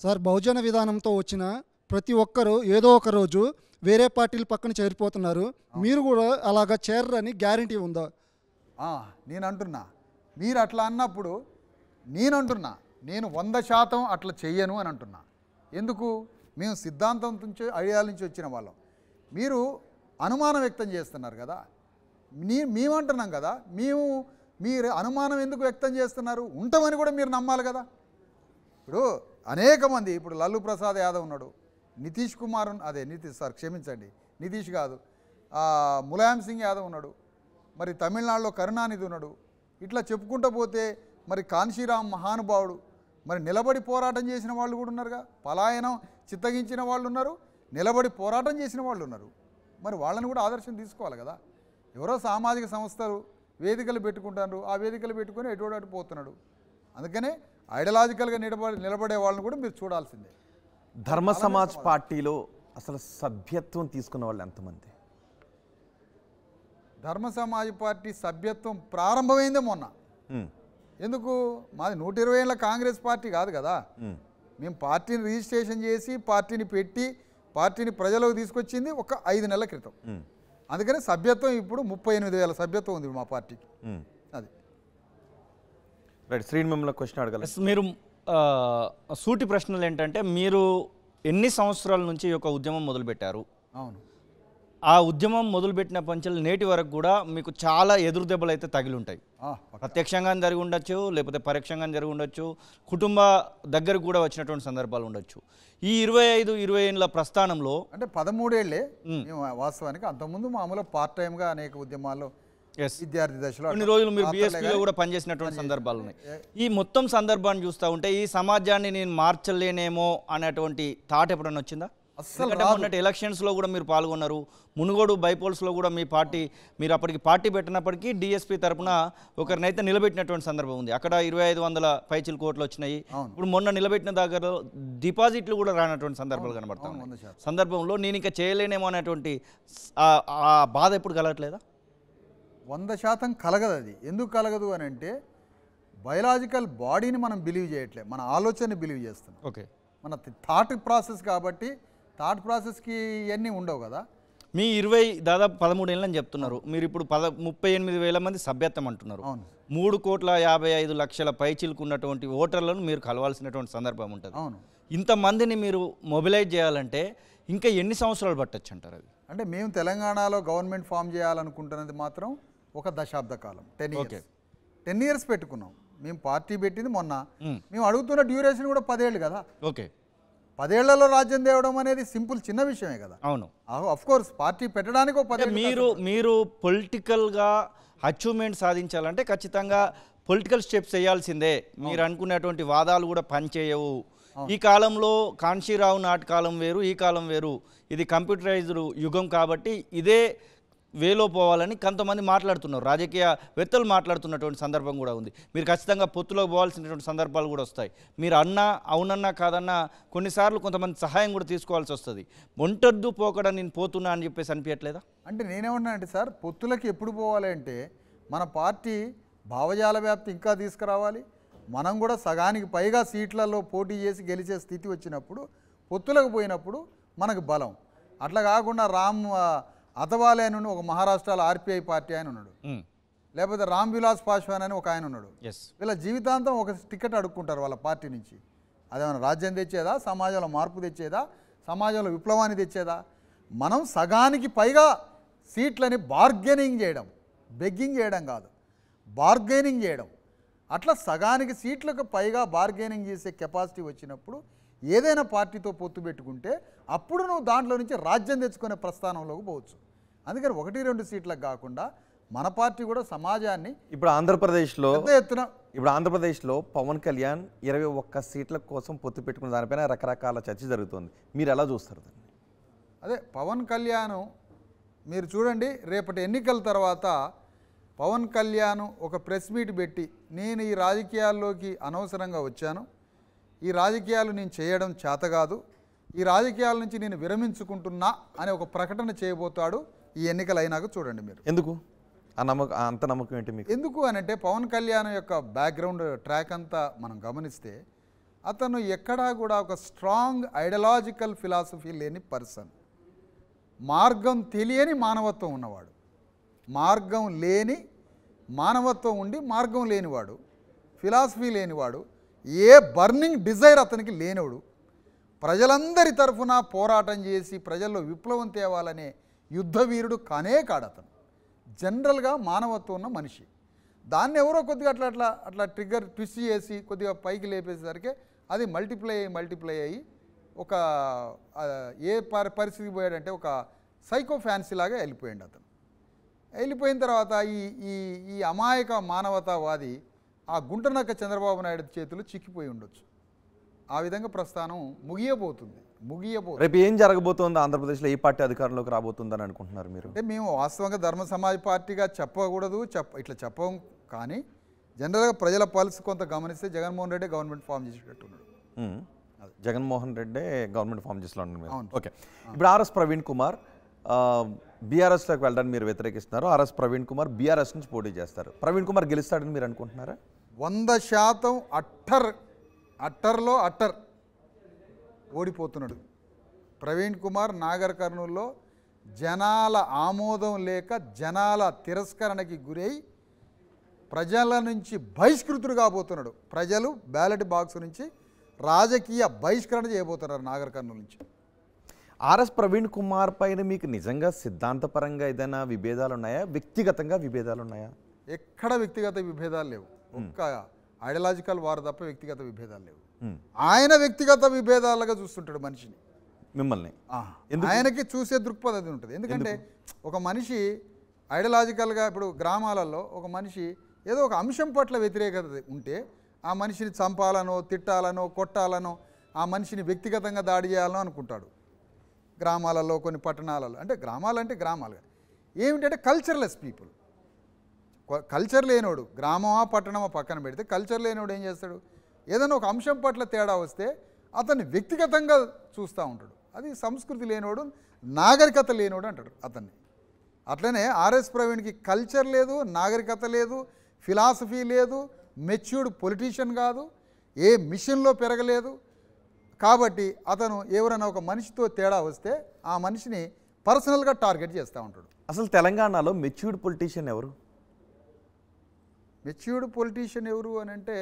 సార్ బహుజన విధానంతో వచ్చిన ప్రతి ఒక్కరూ ఏదో ఒక రోజు వేరే పార్టీల పక్కన చేరిపోతున్నారు. మీరు కూడా అలాగా చేరని గ్యారంటీ ఉందా? నేను అంటున్నా, మీరు అట్లా అన్నప్పుడు నేనంటున్నా నేను 100% అట్లా చెయ్యను అని అంటున్నా. ఎందుకు? మేము సిద్ధాంతం నుంచి, ఐడియాల నుంచి వచ్చిన వాళ్ళం. మీరు అనుమానం వ్యక్తం చేస్తున్నారు కదా. మేమంటున్నాం కదా, మీరు అనుమానం ఎందుకు వ్యక్తం చేస్తున్నారు? ఉంటామని కూడా మీరు నమ్మాలి కదా. ఇప్పుడు అనేక మంది, ఇప్పుడు లల్లు ప్రసాద్ యాదవ్ ఉన్నాడు, నితీష్ కుమార్, నితీష్ కాదు, ములాయం సింగ్ యాదవ్ ఉన్నాడు, మరి తమిళనాడులో కరుణానిధి ఉన్నాడు. ఇట్లా చెప్పుకుంటూ పోతే మరి కాన్షీరామ్ మహానుభావుడు, మరి నిలబడి పోరాటం చేసిన వాళ్ళు కూడా ఉన్నారుగా. పలాయనం చిత్తగించిన వాళ్ళు ఉన్నారు, నిలబడి పోరాటం చేసిన వాళ్ళు ఉన్నారు. మరి వాళ్ళని కూడా ఆదర్శం తీసుకోవాలి కదా. ఎవరో సామాజిక సంస్థలు వేదికలు పెట్టుకుంటారు, ఆ వేదికలు పెట్టుకొని ఎటువంటి పోతున్నాడు. అందుకనే ఐడియాలజికల్గా నిలబడే వాళ్ళని కూడా మీరు చూడాల్సిందే. ధర్మ సమాజ్ పార్టీలో అసలు సభ్యత్వం తీసుకున్న వాళ్ళు ఎంతమంది? ధర్మ సమాజ్ పార్టీ సభ్యత్వం ప్రారంభమైందే మొన్న. ఎందుకు? మాది 120 ఏళ్ళ కాంగ్రెస్ పార్టీ కాదు కదా. మేము పార్టీని రిజిస్ట్రేషన్ చేసి పార్టీని పెట్టి పార్టీని ప్రజలకు తీసుకొచ్చింది ఒక 5 నెలల క్రితం. అందుకని సభ్యత్వం ఇప్పుడు 38,000 సభ్యత్వం ఉంది మా పార్టీకి. అది రైట్. శ్రీని మిమ్మల్ని క్వశ్చన్ అడగల. మీరు సూటి ప్రశ్నలు ఏంటంటే, మీరు ఎన్ని సంవత్సరాల నుంచి ఈ యొక్క ఉద్యమం మొదలుపెట్టారు? అవును, ఆ ఉద్యమం మొదలుపెట్టిన పంచలు నేటి వరకు కూడా మీకు చాలా ఎదురు దెబ్బలు అయితే తగిలి ఉంటాయి. ప్రత్యక్షంగా జరిగి ఉండొచ్చు, లేకపోతే పరోక్షంగా జరిగి ఉండొచ్చు, కుటుంబ దగ్గరకు కూడా వచ్చినటువంటి సందర్భాలు ఉండొచ్చు. ఈ 25-20 ఏళ్ళ ప్రస్థానంలో అంటే 13 ఏళ్ళే వాస్తవానికి. అంతకుముందు మామూలు పార్ట్ టైంగా అనేక ఉద్యమాల్లో విద్యార్థి దశలో కొన్ని రోజులు మీరు బీఎస్పీలో కూడా పనిచేసినటువంటి సందర్భాలు ఉన్నాయి. ఈ మొత్తం సందర్భాన్ని చూస్తూ ఉంటే ఈ సమాజాన్ని నేను మార్చలేనేమో అనేటువంటి థాట్ ఎప్పుడన్నా వచ్చిందా? ఎందుకంటే మొన్నటి ఎలక్షన్స్లో కూడా మీరు పాల్గొన్నారు. మునుగోడు బైపోల్స్లో కూడా మీ పార్టీ, మీరు అప్పటికి పార్టీ పెట్టినప్పటికీ డిఎస్పీ తరఫున ఒకరినైతే నిలబెట్టినటువంటి సందర్భం ఉంది. అక్కడ 2500 పైచిల్ కోట్లు వచ్చినాయి. ఇప్పుడు మొన్న నిలబెట్టిన దగ్గర డిపాజిట్లు కూడా రానటువంటి సందర్భాలు కనబడతాయి. సందర్భంలో నేను ఇంకా చేయలేనేమో అనేటువంటి ఆ బాధ ఎప్పుడు కలగట్లేదా? 100% కలగదు. అది ఎందుకు కలగదు అని అంటే బయలాజికల్ బాడీని మనం బిలీవ్ చేయట్లేదు, మన ఆలోచనని బిలీవ్ చేస్తున్నాం. ఓకే, మన థాట్ ప్రాసెస్ కాబట్టి థాట్ ప్రాసెస్కి ఇవన్నీ ఉండవు కదా. మీ దాదాపు 13 ఏళ్ళని చెప్తున్నారు. మీరు ఇప్పుడు 38,000 మంది సభ్యత్వం అంటున్నారు. 3,55,00,000 పైచిలకు ఉన్నటువంటి ఓటర్లను మీరు కలవాల్సినటువంటి సందర్భం ఉంటుంది. ఇంతమందిని మీరు మొబిలైజ్ చేయాలంటే ఇంకా ఎన్ని సంవత్సరాలు పట్టచ్చు అంటారు? అది అంటే మేము తెలంగాణలో గవర్నమెంట్ ఫామ్ చేయాలనుకుంటున్నది మాత్రం ఒక దశాబ్ద కాలం, 10 ఇయర్స్ పెట్టుకున్నాం. మేము పార్టీ పెట్టింది మొన్న. మేము అడుగుతున్న డ్యూరేషన్ కూడా 10 ఏళ్ళు కదా. ఓకే, 10 ఏళ్లలో రాజ్యం తేవడం అనేది సింపుల్ చిన్న విషయమే కదా. అవును, ఆఫ్ కోర్స్ పార్టీ పెట్టడానికి 10 మీరు పొలిటికల్గా అచీవ్మెంట్ సాధించాలంటే ఖచ్చితంగా పొలిటికల్ స్టెప్స్ వేయాల్సిందే. మీరు అనుకునేటువంటి వాదాలు కూడా పనిచేయవు. ఈ కాలంలో కాంశీరావు నాటి కాలం వేరు, ఈ కాలం వేరు. ఇది కంప్యూటరైజ్డ్ యుగం కాబట్టి ఇదే వేలో పోవాలని కొంతమంది మాట్లాడుతున్నారు, రాజకీయవేత్తలు మాట్లాడుతున్నటువంటి సందర్భం కూడా ఉంది. మీరు ఖచ్చితంగా పొత్తులో పోవాల్సినటువంటి సందర్భాలు కూడా వస్తాయి. మీరు అవునన్నా కాదన్నా కొన్నిసార్లు కొంతమంది సహాయం కూడా తీసుకోవాల్సి వస్తుంది. ఒంటొద్దు పోకడా నేను పోతున్నా అని చెప్పేసి అనిపించట్లేదా? అంటే నేనేమన్నా అంటే సార్, పొత్తులకి ఎప్పుడు పోవాలి అంటే మన పార్టీ భావజాల వ్యాప్తి ఇంకా తీసుకురావాలి. మనం కూడా సగానికి పైగా సీట్లలో పోటీ చేసి గెలిచే స్థితి వచ్చినప్పుడు పొత్తులకు పోయినప్పుడు మనకు బలం. అట్లా కాకుండా అతవాలే అని ఒక మహారాష్ట్రలో ఆర్పిఐ పార్టీ ఆయన ఉన్నాడు, లేకపోతే రామ్ విలాస్ పాశ్వాన్ అని ఒక ఆయన ఉన్నాడు. వీళ్ళ జీవితాంతం ఒక టికెట్ అడుక్కుంటారు వాళ్ళ పార్టీ నుంచి. అదేమైనా రాజ్యం తెచ్చేదా, సమాజంలో మార్పు తెచ్చేదా, సమాజంలో విప్లవాన్ని తెచ్చేదా? మనం సగానికి పైగా సీట్లని బార్గెనింగ్ చేయడం, బెగ్గింగ్ చేయడం కాదు, బార్గెనింగ్ చేయడం. అట్లా సగానికి సీట్లకు పైగా బార్గెనింగ్ చేసే కెపాసిటీ వచ్చినప్పుడు ఏదైనా పార్టీతో పొత్తు పెట్టుకుంటే అప్పుడు నువ్వు దాంట్లో నుంచి రాజ్యం తెచ్చుకునే ప్రస్థానంలోకి పోవచ్చు. అందుకని 1-2 సీట్లకు కాకుండా మన పార్టీ కూడా సమాజాన్ని ఇప్పుడు ఆంధ్రప్రదేశ్లో ఎత్తున పవన్ కళ్యాణ్ 21 సీట్ల కోసం పొత్తు పెట్టుకున్న దానిపైన రకరకాల చర్చ జరుగుతుంది. మీరు ఎలా చూస్తారు దాన్ని? అదే పవన్ కళ్యాణ్ మీరు చూడండి, రేపటి ఎన్నికల తర్వాత పవన్ కళ్యాణ్ ఒక ప్రెస్ మీట్ పెట్టి నేను ఈ రాజకీయాల్లోకి అనవసరంగా వచ్చాను, ఈ రాజకీయాలు నేను చేయడం చేత కాదు, ఈ రాజకీయాల నుంచి నేను విరమించుకుంటున్నా అనే ఒక ప్రకటన చేయబోతాడు ఈ ఎన్నికలు అయినాక. చూడండి మీరు. ఎందుకు అంత నమ్మకం ఏంటి మీకు? ఎందుకు అనంటే పవన్ కళ్యాణ్ యొక్క బ్యాక్గ్రౌండ్ ట్రాక్ అంతా మనం గమనిస్తే అతను ఎక్కడా కూడా ఒక స్ట్రాంగ్ ఐడియాలజికల్ ఫిలాసఫీ లేని పర్సన్, మార్గం తెలియని మానవత్వం ఉన్నవాడు, మార్గం లేని మానవత్వం ఉండి మార్గం లేనివాడు, ఫిలాసఫీ లేనివాడు, ఏ బర్నింగ్ డిజైర్ అతనికి లేనివాడు, ప్రజలందరి తరఫున పోరాటం చేసి ప్రజల్లో విప్లవం తేవాలనే యుద్ధవీరుడు కానే కాడు అతను. జనరల్గా మానవత్వం ఉన్న మనిషి. దాన్ని ఎవరో కొద్దిగా అట్లా ట్రిగ్గర్ ట్విస్ట్ చేసి కొద్దిగా పైకి లేపేసరికి అది మల్టిప్లై అయ్యి ఒక పరిస్థితికి పోయాడంటే ఒక సైకో ఫ్యాన్సీ లాగా వెళ్ళిపోయాడు అతను. వెళ్ళిపోయిన తర్వాత ఈ అమాయక మానవతావాది ఆ గుంటనక్క చంద్రబాబు నాయుడు చేతులు చిక్కిపోయి ఉండొచ్చు. ఆ విధంగా ప్రస్థానం ముగియబోతుంది. రేపు ఏం జరగబోతోంది ఆంధ్రప్రదేశ్లో? ఏ పార్టీ అధికారంలోకి రాబోతుందని అనుకుంటున్నారు మీరు? అంటే మేము వాస్తవంగా ధర్మ సమాజ్ పార్టీగా చెప్పకూడదు, ఇట్లా చెప్పం. కానీ జనరల్గా ప్రజల పల్స్ కొంత గమనిస్తే జగన్మోహన్ రెడ్డి గవర్నమెంట్ ఫామ్ చేసేటట్టున్నాడు. జగన్మోహన్ రెడ్డి గవర్నమెంట్ ఫామ్ చేస్తున్నాడు. ఓకే, ఇప్పుడు ఆర్ఎస్ ప్రవీణ్ కుమార్ బీఆర్ఎస్లోకి వెళ్ళడానికి మీరు వ్యతిరేకిస్తున్నారు. ఆర్ఎస్ ప్రవీణ్ కుమార్ బీఆర్ఎస్ నుంచి పోటీ చేస్తారు. ప్రవీణ్ కుమార్ గెలుస్తాడని మీరు అనుకుంటున్నారా? 100% అట్టర్లో అట్టర్ ఓడిపోతున్నాడు ప్రవీణ్ కుమార్. నాగర్ కర్నూల్లో జనాల ఆమోదం లేక జనాల తిరస్కరణకి గురై ప్రజల నుంచి బహిష్కృతుడు కాబోతున్నాడు. ప్రజలు బ్యాలెట్ బాక్స్ నుంచి రాజకీయ బహిష్కరణ చేయబోతున్నారు నాగర్ కర్నూలు నుంచి. ఆర్ఎస్ ప్రవీణ్ కుమార్ పైన మీకు నిజంగా సిద్ధాంతపరంగా ఏదైనా విభేదాలు ఉన్నాయా, వ్యక్తిగతంగా విభేదాలు ఉన్నాయా? ఎక్కడ వ్యక్తిగత విభేదాలు లేవు, ఒక్క ఐడియాలజికల్ వారు తప్ప వ్యక్తిగత విభేదాలు లేవు. ఆయన వ్యక్తిగత విభేదాలుగా చూస్తుంటాడు మనిషిని, మిమ్మల్ని. ఆయనకి చూసే దృక్పథం ఉంటుంది. ఎందుకంటే ఒక మనిషి ఐడియాలజికల్గా ఇప్పుడు గ్రామాలలో ఒక మనిషి ఏదో ఒక అంశం పట్ల వ్యతిరేకత ఉంటే ఆ మనిషిని చంపాలనో తిట్టాలనో కొట్టాలనో ఆ మనిషిని వ్యక్తిగతంగా దాడి చేయాలనో అనుకుంటాడు. గ్రామాలలో కొన్ని పట్టణాలలో, అంటే గ్రామాలంటే గ్రామాలుగా ఏమిటంటే కల్చర్లెస్ పీపుల్, కల్చర్ లేనోడు, గ్రామమా పట్టణమా పక్కన పెడితే కల్చర్ లేనోడు ఏం చేస్తాడు, ఏదైనా ఒక అంశం పట్ల తేడా వస్తే అతన్ని వ్యక్తిగతంగా చూస్తూ ఉంటాడు. అది సంస్కృతి లేనోడు, నాగరికత లేనోడు అంటాడు అతన్ని. అట్లనే ఆర్ఎస్ ప్రవీణ్కి కల్చర్ లేదు, నాగరికత లేదు, ఫిలాసఫీ లేదు, మెచ్యూర్డ్ పొలిటీషియన్ కాదు, ఏ మిషన్లో పెరగలేదు. కాబట్టి అతను ఎవరైనా ఒక మనిషితో తేడా వస్తే ఆ మనిషిని పర్సనల్గా టార్గెట్ చేస్తూ ఉంటాడు. అసలు తెలంగాణలో మెచ్యూర్డ్ పొలిటీషియన్ ఎవరు? మెచ్యూర్డ్ పొలిటీషియన్ ఎవరు అని అంటే,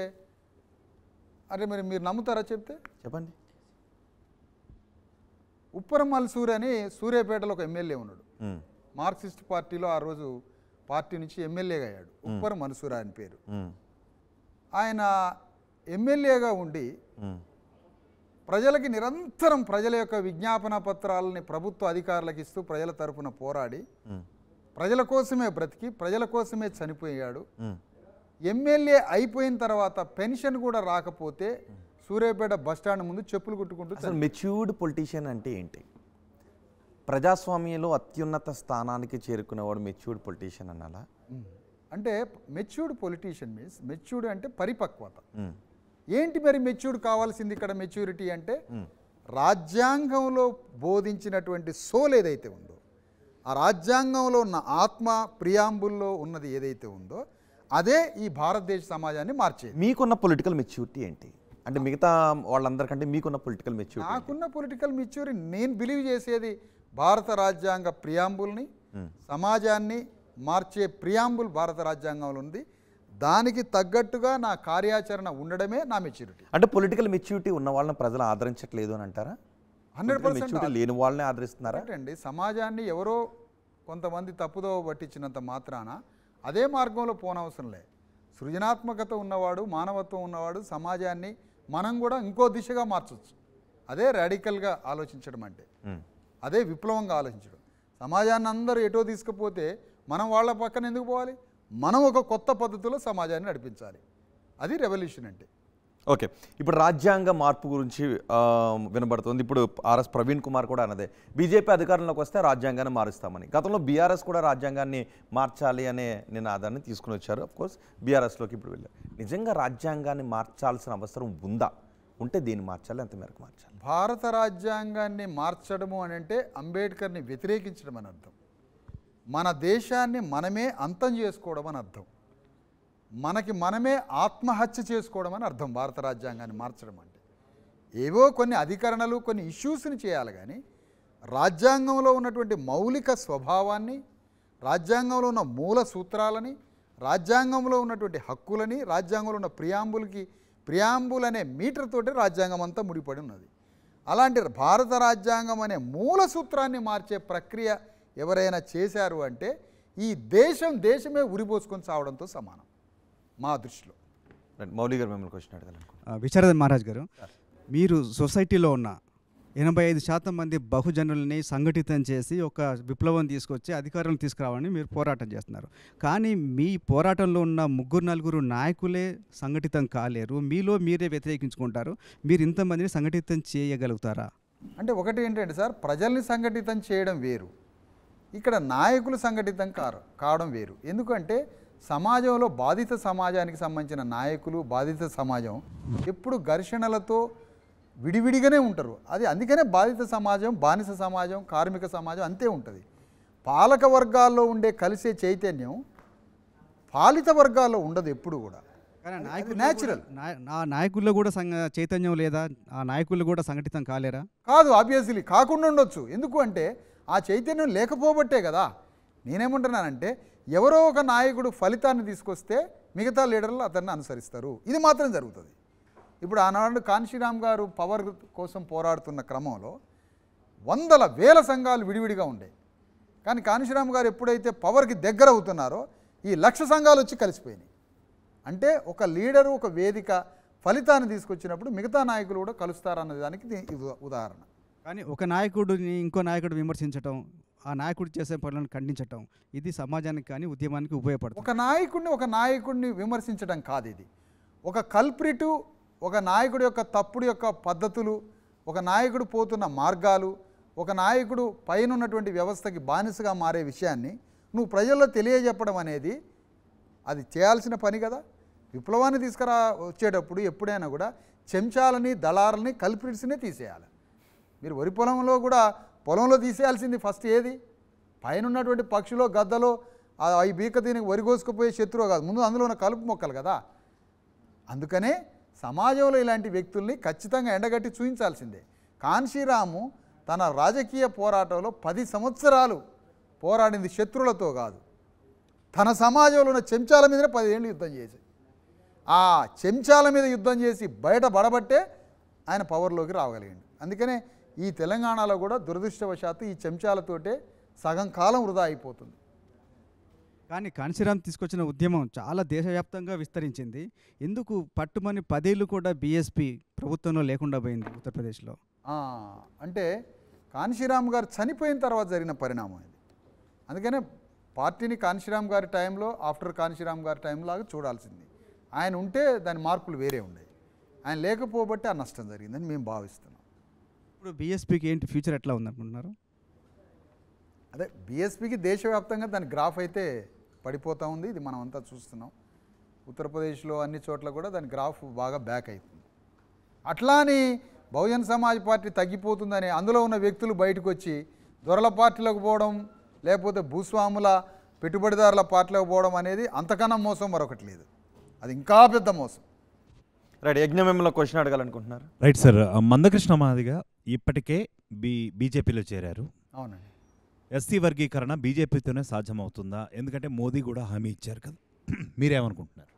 అరే మరి మీరు నమ్ముతారా చెప్తే? చెప్పండి. ఉప్పరం మల్సూరి అని సూర్యాపేటలో ఒక ఎమ్మెల్యే ఉన్నాడు. మార్క్సిస్ట్ పార్టీలో ఆ రోజు పార్టీ నుంచి ఎమ్మెల్యేగా అయ్యాడు. ఉప్పరం మల్సూరి అని పేరు. ఆయన ఎమ్మెల్యేగా ఉండి ప్రజలకి నిరంతరం ప్రజల యొక్క విజ్ఞాపన పత్రాలని ప్రభుత్వ అధికారులకు ఇస్తూ ప్రజల తరపున పోరాడి ప్రజల కోసమే బ్రతికి ప్రజల కోసమే చనిపోయాడు. ఎమ్మెల్యే అయిపోయిన తర్వాత పెన్షన్ కూడా రాకపోతే సూర్యాపేట బస్టాండ్ ముందు చెప్పులు కుట్టుకుంటూ. అసలు మెచ్యూర్డ్ పొలిటీషియన్ అంటే ఏంటి? ప్రజాస్వామ్యంలో అత్యున్నత స్థానానికి చేరుకునేవాడు మెచ్యూర్డ్ పొలిటీషియన్ అనాలా? అంటే మెచ్యూర్డ్ పొలిటీషియన్ మీన్స్, మెచ్యూర్డ్ అంటే పరిపక్వత. ఏంటి మరి మెచ్యూర్డ్ కావాల్సింది ఇక్కడ? మెచ్యూరిటీ అంటే రాజ్యాంగంలో బోధించినటువంటి సోల్ ఏదైతే ఉందో, ఆ రాజ్యాంగంలో ఉన్న ఆత్మ ప్రియాంబుల్లో ఉన్నది ఏదైతే ఉందో అదే ఈ భారతదేశ సమాజాన్ని మార్చేది. మీకున్న పొలిటికల్ మెచ్యూరిటీ ఏంటి? అంటే మిగతా వాళ్ళందరికంటే మీకున్న పొలిటికల్ మెచ్యూరిటీ? నాకున్న పొలిటికల్ మెచ్యూరిటీ, నేను బిలీవ్ చేసేది భారత రాజ్యాంగ ప్రియాంబుల్ని, సమాజాన్ని మార్చే ప్రియాంబుల్ భారత రాజ్యాంగంలో ఉంది. దానికి తగ్గట్టుగా నా కార్యాచరణ ఉండడమే నా మెచ్యూరిటీ. అంటే పొలిటికల్ మెచ్యూరిటీ ఉన్న వాళ్ళని ప్రజలు ఆదరించట్లేదు అని అంటారా? 100% లేని వాళ్ళని ఆదరిస్తున్నారా? అండి, సమాజాన్ని ఎవరో కొంతమంది తప్పుదోవ పట్టించినంత మాత్రాన అదే మార్గంలో పోనవసరం లే. సృజనాత్మకత ఉన్నవాడు, మానవత్వం ఉన్నవాడు సమాజాన్ని మనం కూడా ఇంకో దిశగా మార్చవచ్చు. అదే రాడికల్గా ఆలోచించడం అంటే, అదే విప్లవంగా ఆలోచించడం. సమాజాన్ని అందరూ ఎటో తీసుకుపోతే మనం వాళ్ళ పక్కన ఎందుకు పోవాలి? మనం ఒక కొత్త పద్ధతిలో సమాజాన్ని నడిపించాలి. అది రెవల్యూషన్ అంటే. ఓకే, ఇప్పుడు రాజ్యాంగ మార్పు గురించి వినబడుతుంది. ఇప్పుడు ఆర్ఎస్ ప్రవీణ్ కుమార్ కూడా అన్నదే, బీజేపీ అధికారంలోకి వస్తే రాజ్యాంగాన్ని మారుస్తామని. గతంలో బీఆర్ఎస్ కూడా రాజ్యాంగాన్ని మార్చాలి అనే నినాదాన్ని తీసుకుని వచ్చారు. అఫ్కోర్స్ బీఆర్ఎస్లోకి ఇప్పుడు వెళ్ళారు. నిజంగా రాజ్యాంగాన్ని మార్చాల్సిన అవసరం ఉందా? ఉంటే దీన్ని మార్చాలి, ఎంత మేరకు మార్చాలి? భారత రాజ్యాంగాన్ని మార్చడము అని అంటే అంబేద్కర్ని వ్యతిరేకించడం అని అర్థం. మన దేశాన్ని మనమే అంతం చేసుకోవడం అని అర్థం. మనకి మనమే ఆత్మహత్య చేసుకోవడం అని అర్థం భారత రాజ్యాంగాన్ని మార్చడం అంటే. ఏవో కొన్ని అధికరణలు, కొన్ని ఇష్యూస్ని చేయాలి, కానీ రాజ్యాంగంలో ఉన్నటువంటి మౌలిక స్వభావాన్ని, రాజ్యాంగంలో ఉన్న మూల సూత్రాలని, రాజ్యాంగంలో ఉన్నటువంటి హక్కులని, రాజ్యాంగంలో ఉన్న ప్రియాంబుల్ అనే మీటర్ తోటి రాజ్యాంగం అంతా ముడిపడి ఉన్నది. అలాంటి భారత రాజ్యాంగం అనే మూల సూత్రాన్ని మార్చే ప్రక్రియ ఎవరైనా చేశారు అంటే ఈ దేశమే ఉరిపోసుకొని చావడంతో సమానం మా దృష్టిలో. మౌలి గారు మిమ్మల్ని క్వశ్చన్ అడగాలనుకుంటున్నాను. విశారదన్ మహారాజ్ గారు, మీరు సొసైటీలో ఉన్న 85% మంది బహుజనుల్ని సంఘటితం చేసి ఒక విప్లవం తీసుకొచ్చి అధికారులను తీసుకురావాలని మీరు పోరాటం చేస్తున్నారు. కానీ మీ పోరాటంలో ఉన్న 3-4 నాయకులే సంఘటితం కాలేరు, మీలో మీరే వ్యతిరేకించుకుంటారు. మీరు ఇంతమందిని సంఘటితం చేయగలుగుతారా? అంటే ఒకటి ఏంటంటే సార్, ప్రజల్ని సంఘటితం చేయడం వేరు, ఇక్కడ నాయకులు సంఘటితం కావడం వేరు. ఎందుకంటే సమాజంలో బాధిత సమాజానికి సంబంధించిన నాయకులు, బాధిత సమాజం ఎప్పుడు ఘర్షణలతో విడివిడిగానే ఉంటారు. అది అందుకనే బాధిత సమాజం, బానిస సమాజం, కార్మిక సమాజం అంతే ఉంటుంది. పాలక వర్గాల్లో ఉండే కలిసే చైతన్యం పాలిత వర్గాల్లో ఉండదు ఎప్పుడు కూడా. న్యాచురల్. ఆ నాయకుల్లో కూడా చైతన్యం లేదా? ఆ నాయకులు కూడా సంఘటితం కాలేరా? కాదు, ఆబ్వియస్లీ కాకుండా ఉండొచ్చు. ఎందుకు అంటే ఆ చైతన్యం లేకపోబట్టే కదా. నేనేమంటున్నానంటే ఎవరో ఒక నాయకుడు ఫలితాన్ని తీసుకొస్తే మిగతా లీడర్లు అతన్ని అనుసరిస్తారు. ఇది మాత్రం జరుగుతుంది. ఇప్పుడు ఆనాడు కాన్షీరామ్ గారు పవర్ కోసం పోరాడుతున్న క్రమంలో వందల వేల సంఘాలు విడివిడిగా ఉండే. కానీ కాన్షీరామ్ గారు ఎప్పుడైతే పవర్కి దగ్గర అవుతున్నారో ఈ 1,00,000 సంఘాలు వచ్చి కలిసిపోయినాయి. అంటే ఒక లీడరు ఒక వేదిక ఫలితాన్ని తీసుకొచ్చినప్పుడు మిగతా నాయకులు కూడా కలుస్తారన్న దానికి ఇది ఉదాహరణ. కానీ ఒక నాయకుడిని ఇంకో నాయకుడు విమర్శించటం, ఆ నాయకుడు చేసే పనులను ఖండించటం, ఇది సమాజానికి కానీ ఉద్యమానికి ఉపయోగపడుతుంది. ఒక నాయకుడిని విమర్శించడం కాదు ఇది. ఒక కల్ప్రిటు, ఒక నాయకుడి యొక్క తప్పుడు యొక్క పద్ధతులు, ఒక నాయకుడు పోతున్న మార్గాలు, ఒక నాయకుడు పైన ఉన్నటువంటి వ్యవస్థకి బానిసగా మారే విషయాన్ని నువ్వు ప్రజల్లో తెలియజెప్పడం అనేది అది చేయాల్సిన పని కదా. విప్లవాన్ని వచ్చేటప్పుడు ఎప్పుడైనా కూడా చెంచాలని, దళాలని, కల్ప్రిట్స్ని తీసేయాలి. మీరు వరి పొలంలో తీసేయాల్సింది ఫస్ట్ ఏది? పైన ఉన్నటువంటి పక్షులో, గద్దలో అవి బీక దీనికి వరి కోసుకుపోయే శత్రువు కాదు, ముందు అందులో ఉన్న కలుపు మొక్కలు కదా. అందుకనే సమాజంలో ఇలాంటి వ్యక్తుల్ని ఖచ్చితంగా ఎండగట్టి చూపించాల్సిందే. కాన్షీరాము తన రాజకీయ పోరాటంలో 10 సంవత్సరాలు పోరాడింది శత్రువులతో కాదు, తన సమాజంలో ఉన్న చెంచాల మీదనే 10 ఏళ్ళు యుద్ధం చేసి, ఆ చెంచాల మీద యుద్ధం చేసి బయటపడబట్టే ఆయన పవర్లోకి రాగలిగాడు. అందుకనే ఈ తెలంగాణలో కూడా దురదృష్టవశాత్తు ఈ చెంచాలతోటే సగం కాలం వృధా అయిపోతుంది. కానీ కాన్షీరామ్ తీసుకొచ్చిన ఉద్యమం చాలా దేశవ్యాప్తంగా విస్తరించింది. ఎందుకు పట్టుమని 10 ఏళ్ళు కూడా బీఎస్పీ ప్రభుత్వంలో లేకుండా పోయింది ఉత్తరప్రదేశ్లో? అంటే కాన్షీరామ్ గారు చనిపోయిన తర్వాత జరిగిన పరిణామం ఇది. అందుకనే పార్టీని కాన్షీరామ్ గారి టైంలో, ఆఫ్టర్ కాన్షీరామ్ గారి టైం లాగా చూడాల్సింది. ఆయన ఉంటే దాని మార్పులు వేరే ఉండేవి. ఆయన లేకపోబట్టి ఆ నష్టం జరిగిందని మేము భావిస్తున్నాం. ఇప్పుడు బీఎస్పీకి ఏంటి ఫ్యూచర్ ఎట్లా ఉందనుకుంటున్నారు? అదే బీఎస్పీకి దేశవ్యాప్తంగా దాని గ్రాఫ్ అయితే పడిపోతూ ఉంది. ఇది మనం అంతా చూస్తున్నాం. ఉత్తరప్రదేశ్లో అన్ని చోట్ల కూడా దాని గ్రాఫ్ బాగా బ్యాక్ అవుతుంది. అట్లా అని బహుజన్ సమాజ్ పార్టీ తగ్గిపోతుందని అందులో ఉన్న వ్యక్తులు బయటకు వచ్చి దొరల పార్టీలోకి పోవడం, లేకపోతే భూస్వాముల పెట్టుబడిదారుల పార్టీలోకి పోవడం అనేది అంతకన్నా మోసం మరొకటి లేదు. అది ఇంకా పెద్ద మోసం. రైట్, యజ్ఞ మిమ్మల్ని క్వశ్చన్ అడగాలనుకుంటున్నారు. రైట్ సార్, మందకృష్ణ మాదిగా ఇప్పటికే బీజేపీలో చేరారు. అవునండి. ఎస్సీ వర్గీకరణ బీజేపీతోనే సాధ్యమవుతుందా? ఎందుకంటే మోదీ కూడా హామీ ఇచ్చారు కదా, మీరేమనుకుంటున్నారు?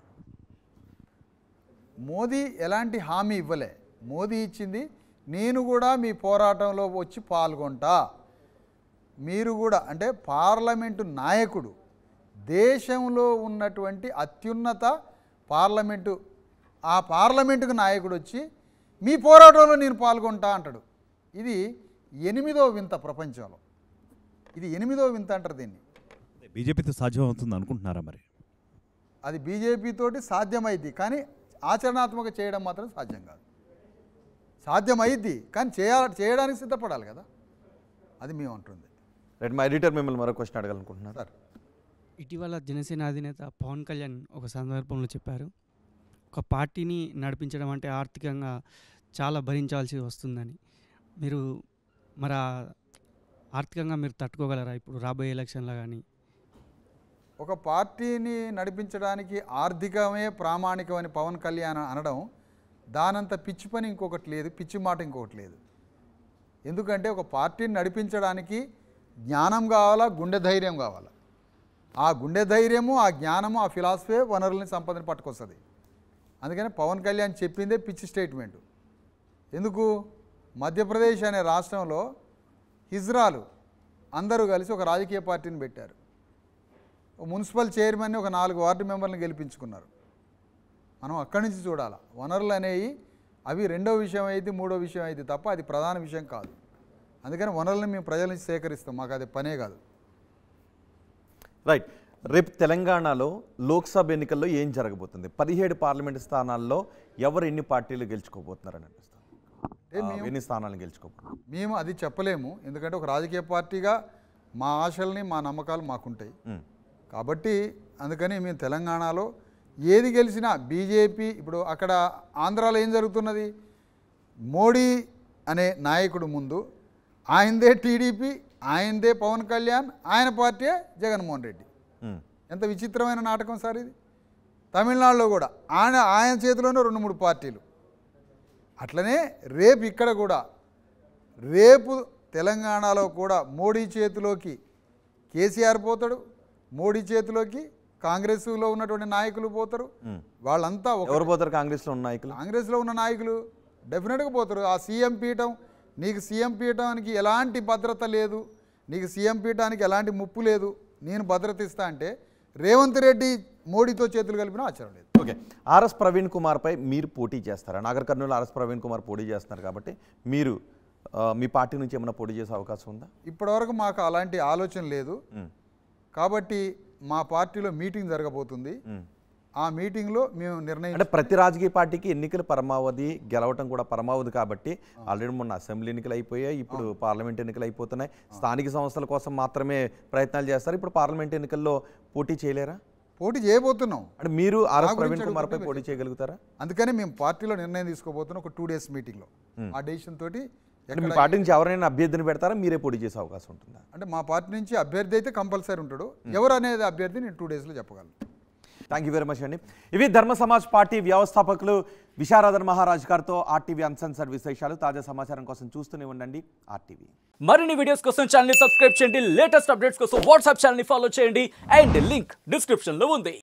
మోదీ ఎలాంటి హామీ ఇవ్వలే. మోదీ ఇచ్చింది నేను కూడా మీ పోరాటంలో వచ్చి పాల్గొంటా, మీరు కూడా అంటే పార్లమెంటు నాయకుడు, దేశంలో ఉన్నటువంటి అత్యున్నత పార్లమెంటు, ఆ పార్లమెంటుకు నాయకుడు వచ్చి మీ పోరాటంలో నేను పాల్గొంటా అంటాడు. ఇది 8వ వింత ప్రపంచంలో. ఇది 8వ వింత అంటారు దీన్ని. బీజేపీతో సాధ్యం అవుతుంది అనుకుంటున్నారా? మరి అది బీజేపీతోటి సాధ్యమైద్ది, కానీ ఆచరణాత్మక చేయడం మాత్రం సాధ్యం కాదు. సాధ్యమైద్ది కానీ చేయడానికి సిద్ధపడాలి కదా, అది మేము అంటుంది. రైట్, మా ఎడిటర్ మిమ్మల్ని మరో క్వశ్చన్ అడగాలనుకుంటున్నారు సార్. ఇటీవల జనసేన అధినేత పవన్ కళ్యాణ్ ఒక సందర్భంలో చెప్పారు, ఒక పార్టీని నడిపించడం అంటే ఆర్థికంగా చాలా భరించాల్సి వస్తుందని. మీరు మరి ఆర్థికంగా మీరు తట్టుకోగలరా ఇప్పుడు రాబోయే ఎలక్షన్లో? కానీ ఒక పార్టీని నడిపించడానికి ఆర్థికమే ప్రామాణికమని పవన్ కళ్యాణ్ అనడం దానంత పిచ్చి పని ఇంకొకటి లేదు, పిచ్చి మాట ఇంకొకటి లేదు. ఎందుకంటే ఒక పార్టీని నడిపించడానికి జ్ఞానం కావాలా, గుండె ధైర్యం కావాలా. ఆ గుండె ధైర్యము, ఆ జ్ఞానము, ఆ ఫిలాసఫీ వనరుల్ని సంపదని పట్టుకొస్తుంది. అందుకని పవన్ కళ్యాణ్ చెప్పిందే పిచ్చి స్టేట్మెంటు. ఎందుకు? మధ్యప్రదేశ్ అనే రాష్ట్రంలో హిజ్రాలు అందరూ కలిసి ఒక రాజకీయ పార్టీని పెట్టారు. మున్సిపల్ చైర్మన్ని ఒక 4 వార్డు మెంబర్లను గెలిపించుకున్నారు. మనం అక్కడి నుంచి చూడాలి. వనరులు అనేవి అవి 2వ విషయం అయితే 3వ విషయం అయితే తప్ప అది ప్రధాన విషయం కాదు. అందుకని వనరులను మేము ప్రజల నుంచి సేకరిస్తాం, మాకు అది పనే కాదు. రైట్, రేపు తెలంగాణలో లోక్సభ ఎన్నికల్లో ఏం జరగబోతుంది? 17 పార్లమెంటు స్థానాల్లో ఎవరు ఎన్ని పార్టీలు గెలుచుకోబోతున్నారని అనిపిస్తుంది? ఎన్ని స్థానాలు గెలుచుకోబోతున్నారు? మేము అది చెప్పలేము. ఎందుకంటే ఒక రాజకీయ పార్టీగా మా ఆశల్ని, మా నమ్మకాలు మాకుంటాయి కాబట్టి. అందుకని మేము తెలంగాణలో ఏది గెలిచినా బీజేపీ, ఇప్పుడు అక్కడ ఆంధ్రాలో ఏం జరుగుతున్నది? మోడీ అనే నాయకుడు ముందు ఆయనదే టీడీపీ, ఆయనదే పవన్ కళ్యాణ్, ఆయన పార్టీ జగన్మోహన్ రెడ్డి. ఎంత విచిత్రమైన నాటకం సార్ ఇది. తమిళనాడులో కూడా ఆయన చేతిలోనే 2-3 పార్టీలు. అట్లనే రేపు ఇక్కడ కూడా, రేపు తెలంగాణలో కూడా మోడీ చేతిలోకి కేసీఆర్ పోతాడు, మోడీ చేతిలోకి కాంగ్రెస్లో ఉన్నటువంటి నాయకులు పోతారు. వాళ్ళంతా ఎవరు పోతారు? కాంగ్రెస్లో ఉన్న నాయకులు. కాంగ్రెస్లో ఉన్న నాయకులు డెఫినెట్గా పోతారు. ఆ సీఎం పీఠం నీకు సీఎం పీఠానికి ఎలాంటి భద్రత లేదు, నీకు సీఎం పీఠానికి ఎలాంటి ముప్పు లేదు, నేను భద్రత ఇస్తా అంటే రేవంత్ రెడ్డి మోడీతో చేతులు కలిపినా ఆశ్చర్యం లేదు. ఓకే, ఆర్ఎస్ ప్రవీణ్ కుమార్పై మీరు పోటీ చేస్తారా? నాగర్ కర్నూలు ఆర్ఎస్ ప్రవీణ్ కుమార్ పోటీ చేస్తున్నారు కాబట్టి మీరు మీ పార్టీ నుంచి ఏమైనా పోటీ చేసే అవకాశం ఉందా? ఇప్పటివరకు మాకు అలాంటి ఆలోచన లేదు. కాబట్టి మా పార్టీలో మీటింగ్ జరగబోతుంది. ఆ మీటింగ్లో మేము నిర్ణయం, అంటే ప్రతి రాజకీయ పార్టీకి ఎన్నికలు పరమావధి, గెలవటం కూడా పరమావధి కాబట్టి ఆల్రెడీ మొన్న అసెంబ్లీ ఎన్నికలు అయిపోయాయి, ఇప్పుడు పార్లమెంట్ ఎన్నికలు అయిపోతున్నాయి. స్థానిక సంస్థల కోసం మాత్రమే ప్రయత్నాలు చేస్తారు. ఇప్పుడు పార్లమెంట్ ఎన్నికల్లో పోటీ చేయలేరా? పోటీ చేయబోతున్నాం. అంటే మీరు ఆర్ఎస్ ప్రవీణ్ కుమార్పై పోటీ చేయగలుగుతారా? అందుకని మేము పార్టీలో నిర్ణయం తీసుకోబోతున్నాం ఒక 2 days మీటింగ్లో. ఆ డెసిషన్ తోటి మీ పార్టీ నుంచి ఎవరైనా అభ్యర్థిని పెడతారా, మీరే పోటీ చేసే అవకాశం ఉంటుందా? అంటే మా పార్టీ నుంచి అభ్యర్థి అయితే కంపల్సరీ ఉంటాడు. ఎవరు అనేది అభ్యర్థి నేను 2 daysలో చెప్పగలను. థ్యాంక్ యూ వెరీ మచ్ అండి. ఇవి ధర్మ సమాజ్ పార్టీ వ్యవస్థాపకులు విశారదన్ మహారాజ్ గారితో ఆర్టీవీ అన్సెన్సర్డ్ విశేషాలు. తాజా సమాచారం కోసం చూస్తూనే ఉండండి ఆర్టీవీ. మరిన్ని వీడియోస్ కోసం ఛానల్ ని సబ్స్క్రైబ్ చేయండి. లేటెస్ట్ అప్డేట్స్ కోసం వాట్సాప్ ఛానల్ ని ఫాలో చేయండి. అండ్ లింక్ డిస్క్రిప్షన్ లో ఉంది.